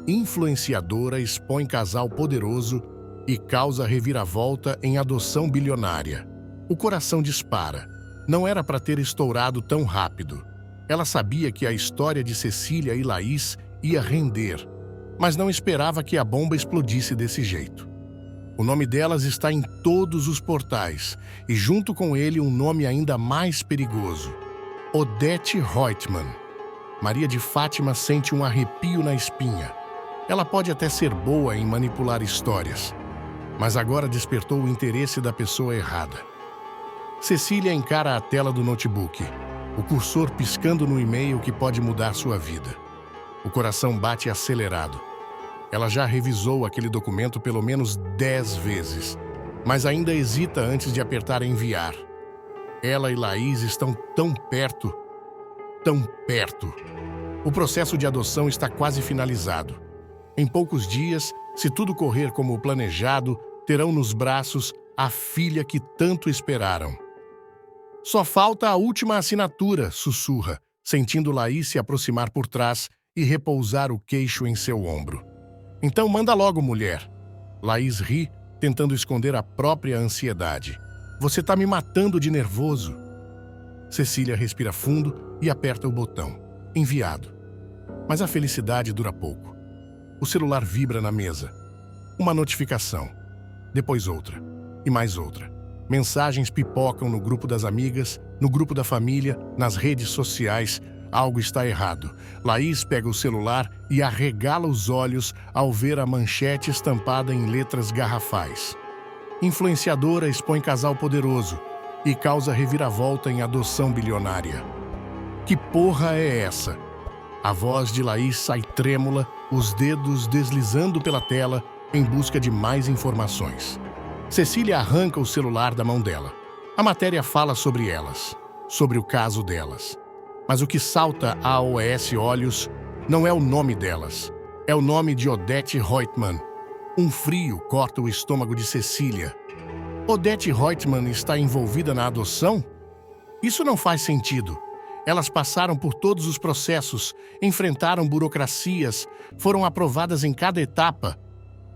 Influenciadora expõe casal poderoso e causa reviravolta em adoção bilionária. O coração dispara. Não era para ter estourado tão rápido. Ela sabia que a história de Cecília e Laís ia render, mas não esperava que a bomba explodisse desse jeito. O nome delas está em todos os portais, e junto com ele um nome ainda mais perigoso. Odete Reutemann. Maria de Fátima sente um arrepio na espinha. Ela pode até ser boa em manipular histórias, mas agora despertou o interesse da pessoa errada. Cecília encara a tela do notebook, o cursor piscando no e-mail que pode mudar sua vida. O coração bate acelerado. Ela já revisou aquele documento pelo menos 10 vezes, mas ainda hesita antes de apertar enviar. Ela e Laís estão tão perto, tão perto. O processo de adoção está quase finalizado. Em poucos dias, se tudo correr como planejado, terão nos braços a filha que tanto esperaram. Só falta a última assinatura, sussurra, sentindo Laís se aproximar por trás e repousar o queixo em seu ombro. Então manda logo, mulher. Laís ri, tentando esconder a própria ansiedade. Você tá me matando de nervoso. Cecília respira fundo e aperta o botão. Enviado. Mas a felicidade dura pouco. O celular vibra na mesa. Uma notificação. Depois outra. E mais outra. Mensagens pipocam no grupo das amigas, no grupo da família, nas redes sociais. Algo está errado. Laís pega o celular e arregala os olhos ao ver a manchete estampada em letras garrafais. Influenciadora expõe casal poderoso e causa reviravolta em adoção bilionária. Que porra é essa? A voz de Laís sai trêmula, os dedos deslizando pela tela em busca de mais informações. Cecília arranca o celular da mão dela. A matéria fala sobre elas, sobre o caso delas. Mas o que salta aos olhos não é o nome delas, é o nome de Odete Reutemann. Um frio corta o estômago de Cecília. Odete Reutemann está envolvida na adoção? Isso não faz sentido. Elas passaram por todos os processos, enfrentaram burocracias, foram aprovadas em cada etapa.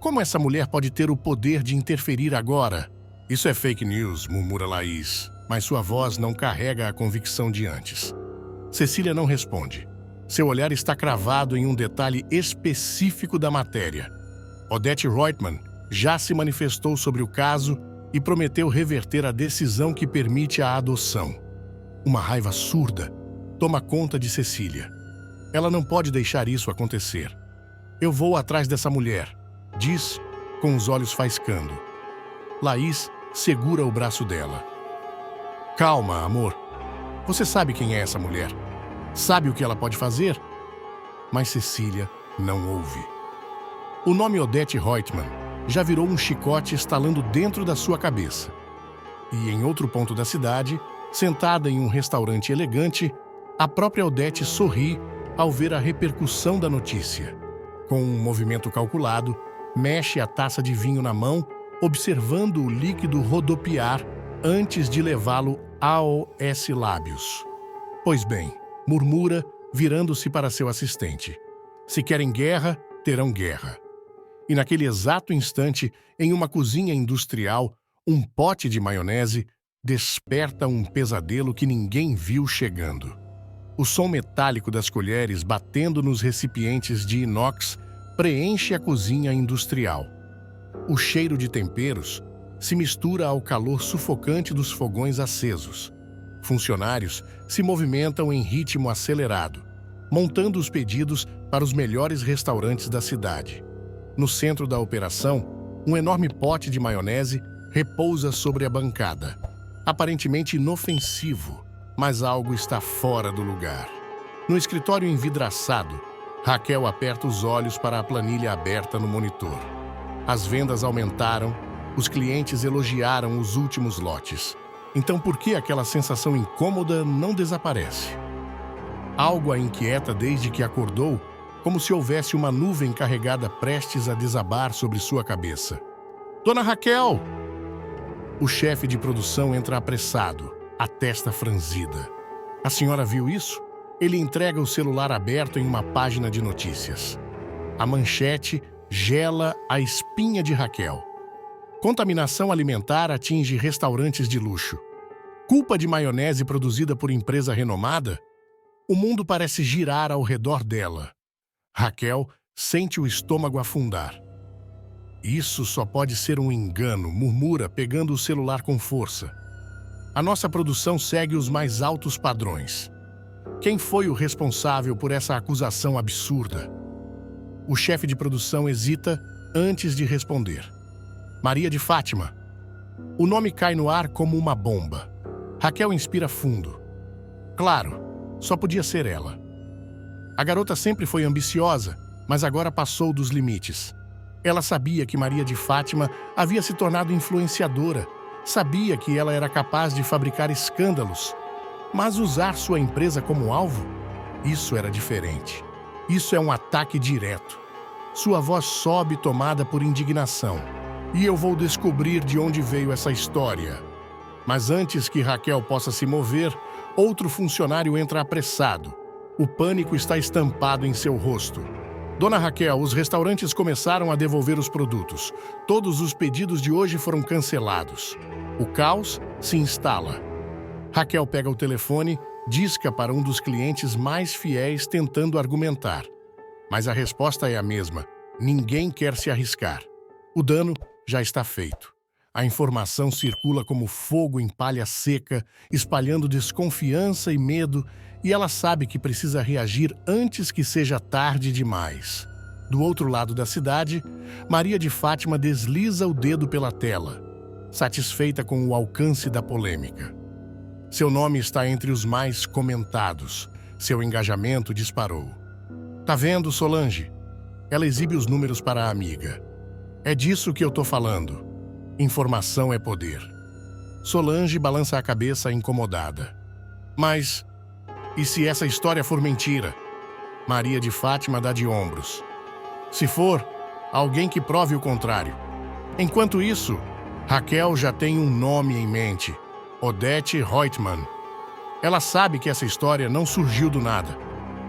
Como essa mulher pode ter o poder de interferir agora? Isso é fake news, murmura Laís, mas sua voz não carrega a convicção de antes. Cecília não responde. Seu olhar está cravado em um detalhe específico da matéria. Odete Reutemann já se manifestou sobre o caso e prometeu reverter a decisão que permite a adoção. Uma raiva surda toma conta de Cecília. Ela não pode deixar isso acontecer. Eu vou atrás dessa mulher, diz, com os olhos faiscando. Laís segura o braço dela. Calma, amor. Você sabe quem é essa mulher? Sabe o que ela pode fazer? Mas Cecília não ouve. O nome Odete Reutemann já virou um chicote estalando dentro da sua cabeça. E em outro ponto da cidade, sentada em um restaurante elegante, a própria Odete sorri ao ver a repercussão da notícia. Com um movimento calculado, mexe a taça de vinho na mão, observando o líquido rodopiar antes de levá-lo aos lábios. Pois bem, murmura, virando-se para seu assistente. Se querem guerra, terão guerra. E naquele exato instante, em uma cozinha industrial, um pote de maionese desperta um pesadelo que ninguém viu chegando. O som metálico das colheres batendo nos recipientes de inox preenche a cozinha industrial. O cheiro de temperos se mistura ao calor sufocante dos fogões acesos. Funcionários se movimentam em ritmo acelerado, montando os pedidos para os melhores restaurantes da cidade. No centro da operação, um enorme pote de maionese repousa sobre a bancada. Aparentemente inofensivo, mas algo está fora do lugar. No escritório envidraçado, Raquel aperta os olhos para a planilha aberta no monitor. As vendas aumentaram, os clientes elogiaram os últimos lotes. Então por que aquela sensação incômoda não desaparece? Algo a inquieta desde que acordou, como se houvesse uma nuvem carregada prestes a desabar sobre sua cabeça. Dona Raquel! O chefe de produção entra apressado, a testa franzida. A senhora viu isso? Ele entrega o celular aberto em uma página de notícias. A manchete gela a espinha de Raquel. Contaminação alimentar atinge restaurantes de luxo. Culpa de maionese produzida por empresa renomada? O mundo parece girar ao redor dela. Raquel sente o estômago afundar. Isso só pode ser um engano, murmura, pegando o celular com força. A nossa produção segue os mais altos padrões. Quem foi o responsável por essa acusação absurda? O chefe de produção hesita antes de responder. Maria de Fátima. O nome cai no ar como uma bomba. Raquel inspira fundo. Claro, só podia ser ela. A garota sempre foi ambiciosa, mas agora passou dos limites. Ela sabia que Maria de Fátima havia se tornado influenciadora, sabia que ela era capaz de fabricar escândalos, mas usar sua empresa como alvo? Isso era diferente. Isso é um ataque direto. Sua voz sobe tomada por indignação. E eu vou descobrir de onde veio essa história. Mas antes que Raquel possa se mover, outro funcionário entra apressado. O pânico está estampado em seu rosto. Dona Raquel, os restaurantes começaram a devolver os produtos. Todos os pedidos de hoje foram cancelados. O caos se instala. Raquel pega o telefone, disca para um dos clientes mais fiéis tentando argumentar. Mas a resposta é a mesma. Ninguém quer se arriscar. O dano já está feito. A informação circula como fogo em palha seca, espalhando desconfiança e medo, e ela sabe que precisa reagir antes que seja tarde demais. Do outro lado da cidade, Maria de Fátima desliza o dedo pela tela, satisfeita com o alcance da polêmica. Seu nome está entre os mais comentados. Seu engajamento disparou. Tá vendo, Solange? Ela exibe os números para a amiga. É disso que eu tô falando. Informação é poder. Solange balança a cabeça incomodada. Mas, e se essa história for mentira? Maria de Fátima dá de ombros. Se for, alguém que prove o contrário. Enquanto isso, Raquel já tem um nome em mente. Odete Reutemann. Ela sabe que essa história não surgiu do nada.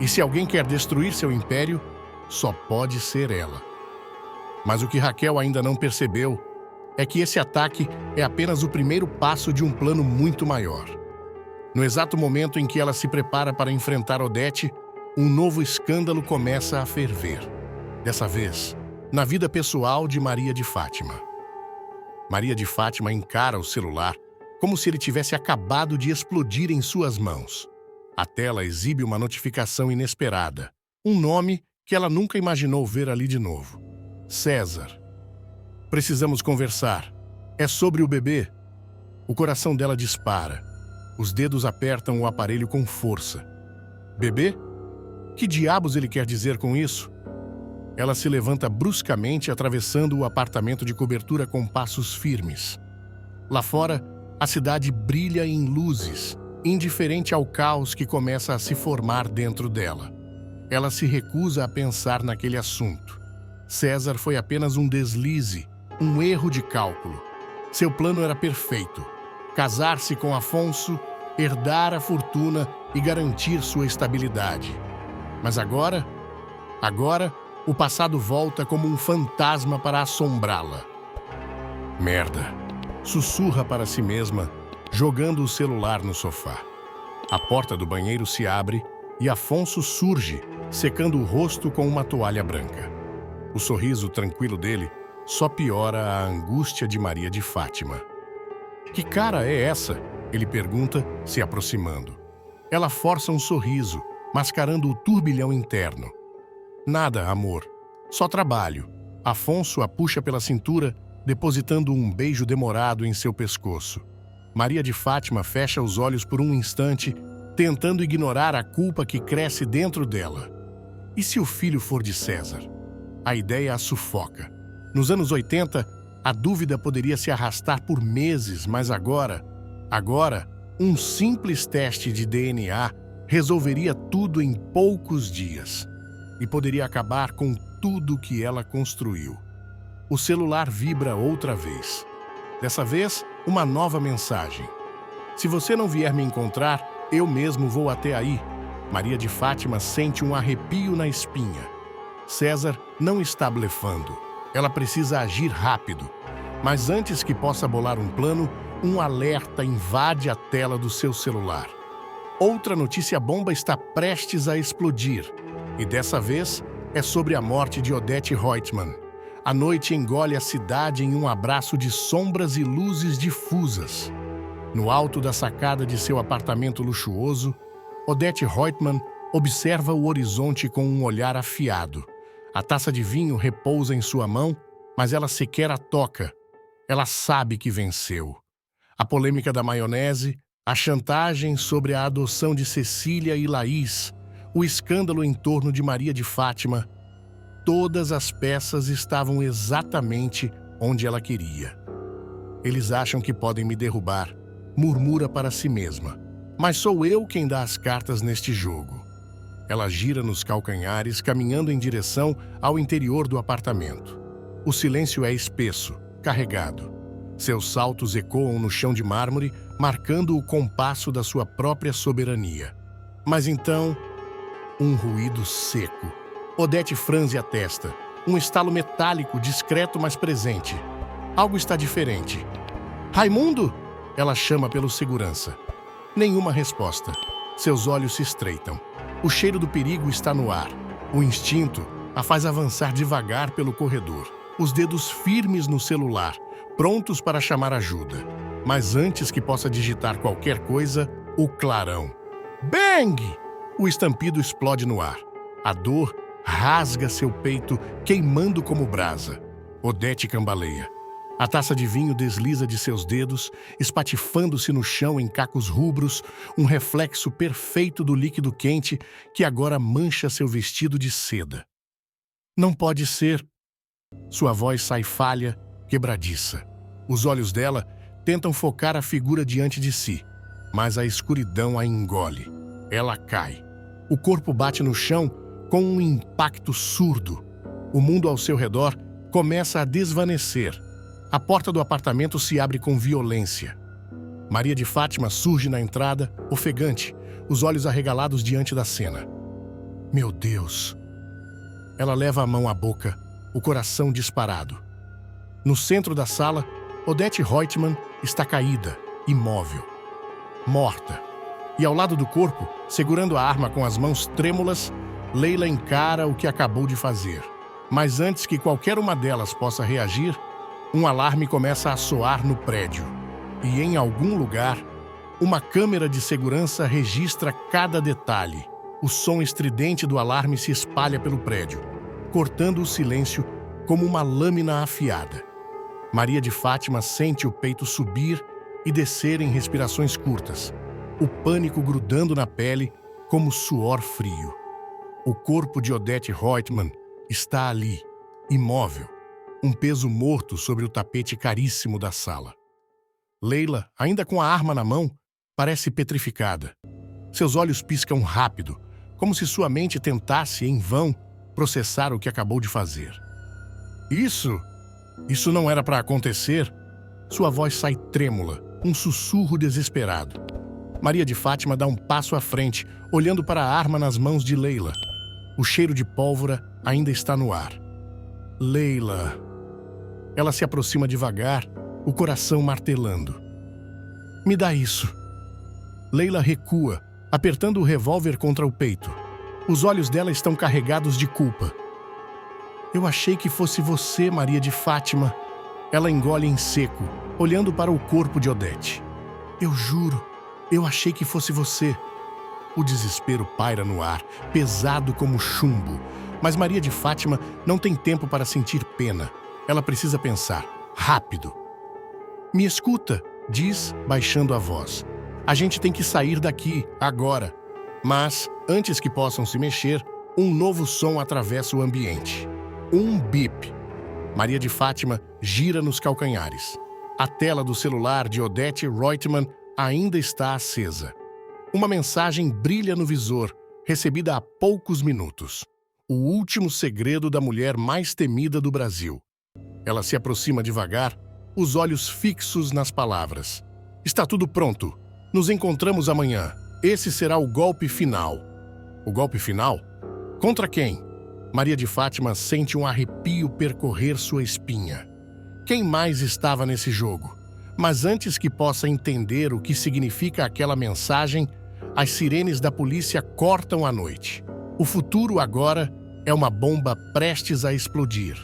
E se alguém quer destruir seu império, só pode ser ela. Mas o que Raquel ainda não percebeu é que esse ataque é apenas o primeiro passo de um plano muito maior. No exato momento em que ela se prepara para enfrentar Odete, um novo escândalo começa a ferver. Dessa vez, na vida pessoal de Maria de Fátima. Maria de Fátima encara o celular como se ele tivesse acabado de explodir em suas mãos. A tela exibe uma notificação inesperada. Um nome que ela nunca imaginou ver ali de novo. César. Precisamos conversar. É sobre o bebê. O coração dela dispara. Os dedos apertam o aparelho com força. Bebê? Que diabos ele quer dizer com isso? Ela se levanta bruscamente, atravessando o apartamento de cobertura com passos firmes. Lá fora, a cidade brilha em luzes, indiferente ao caos que começa a se formar dentro dela. Ela se recusa a pensar naquele assunto. César foi apenas um deslize, um erro de cálculo. Seu plano era perfeito: casar-se com Afonso, herdar a fortuna e garantir sua estabilidade. Mas agora, o passado volta como um fantasma para assombrá-la. Merda! Sussurra para si mesma, jogando o celular no sofá. A porta do banheiro se abre e Afonso surge, secando o rosto com uma toalha branca. O sorriso tranquilo dele só piora a angústia de Maria de Fátima. Que cara é essa? Ele pergunta, se aproximando. Ela força um sorriso, mascarando o turbilhão interno. Nada, amor. Só trabalho. Afonso a puxa pela cintura, depositando um beijo demorado em seu pescoço. Maria de Fátima fecha os olhos por um instante, tentando ignorar a culpa que cresce dentro dela. E se o filho for de César? A ideia a sufoca. Nos anos 80, a dúvida poderia se arrastar por meses, mas agora, um simples teste de DNA resolveria tudo em poucos dias e poderia acabar com tudo que ela construiu. O celular vibra outra vez. Dessa vez, uma nova mensagem. Se você não vier me encontrar, eu mesmo vou até aí. Maria de Fátima sente um arrepio na espinha. César não está blefando. Ela precisa agir rápido. Mas antes que possa bolar um plano, um alerta invade a tela do seu celular. Outra notícia bomba está prestes a explodir. E dessa vez, é sobre a morte de Odete Reutemann. A noite engole a cidade em um abraço de sombras e luzes difusas. No alto da sacada de seu apartamento luxuoso, Odete Reutemann observa o horizonte com um olhar afiado. A taça de vinho repousa em sua mão, mas ela sequer a toca. Ela sabe que venceu. A polêmica da maionese, a chantagem sobre a adoção de Cecília e Laís, o escândalo em torno de Maria de Fátima, todas as peças estavam exatamente onde ela queria. Eles acham que podem me derrubar, murmura para si mesma. Mas sou eu quem dá as cartas neste jogo. Ela gira nos calcanhares, caminhando em direção ao interior do apartamento. O silêncio é espesso, carregado. Seus saltos ecoam no chão de mármore, marcando o compasso da sua própria soberania. Mas então, um ruído seco. Odete franze a testa. Um estalo metálico, discreto, mas presente. Algo está diferente. Raimundo? Ela chama pelo segurança. Nenhuma resposta. Seus olhos se estreitam. O cheiro do perigo está no ar. O instinto a faz avançar devagar pelo corredor. Os dedos firmes no celular, prontos para chamar ajuda. Mas antes que possa digitar qualquer coisa, o clarão. Bang! O estampido explode no ar. A dor rasga seu peito, queimando como brasa. Odete cambaleia. A taça de vinho desliza de seus dedos, espatifando-se no chão em cacos rubros, um reflexo perfeito do líquido quente que agora mancha seu vestido de seda. Não pode ser. Sua voz sai falha, quebradiça. Os olhos dela tentam focar a figura diante de si, mas a escuridão a engole. Ela cai. O corpo bate no chão com um impacto surdo. O mundo ao seu redor começa a desvanecer. A porta do apartamento se abre com violência. Maria de Fátima surge na entrada, ofegante, os olhos arregalados diante da cena. Meu Deus! Ela leva a mão à boca, o coração disparado. No centro da sala, Odete Reutemann está caída, imóvel, morta. E ao lado do corpo, segurando a arma com as mãos trêmulas, Leila encara o que acabou de fazer. Mas antes que qualquer uma delas possa reagir, um alarme começa a soar no prédio. E em algum lugar, uma câmera de segurança registra cada detalhe. O som estridente do alarme se espalha pelo prédio, cortando o silêncio como uma lâmina afiada. Maria de Fátima sente o peito subir e descer em respirações curtas, o pânico grudando na pele como suor frio. O corpo de Odete Reutemann está ali, imóvel, um peso morto sobre o tapete caríssimo da sala. Leila, ainda com a arma na mão, parece petrificada. Seus olhos piscam rápido, como se sua mente tentasse, em vão, processar o que acabou de fazer. Isso não era para acontecer? Sua voz sai trêmula, um sussurro desesperado. Maria de Fátima dá um passo à frente, olhando para a arma nas mãos de Leila. O cheiro de pólvora ainda está no ar. Leila. Ela se aproxima devagar, o coração martelando. Me dá isso. Leila recua, apertando o revólver contra o peito. Os olhos dela estão carregados de culpa. Eu achei que fosse você, Maria de Fátima. Ela engole em seco, olhando para o corpo de Odete. Eu juro, eu achei que fosse você. O desespero paira no ar, pesado como chumbo. Mas Maria de Fátima não tem tempo para sentir pena. Ela precisa pensar, rápido. Me escuta, diz, baixando a voz. A gente tem que sair daqui, agora. Mas, antes que possam se mexer, um novo som atravessa o ambiente. Um bip. Maria de Fátima gira nos calcanhares. A tela do celular de Odete Reutemann ainda está acesa. Uma mensagem brilha no visor, recebida há poucos minutos. O último segredo da mulher mais temida do Brasil. Ela se aproxima devagar, os olhos fixos nas palavras. Está tudo pronto. Nos encontramos amanhã. Esse será o golpe final. O golpe final? Contra quem? Maria de Fátima sente um arrepio percorrer sua espinha. Quem mais estava nesse jogo? Mas antes que possa entender o que significa aquela mensagem, as sirenes da polícia cortam a noite. O futuro agora é uma bomba prestes a explodir.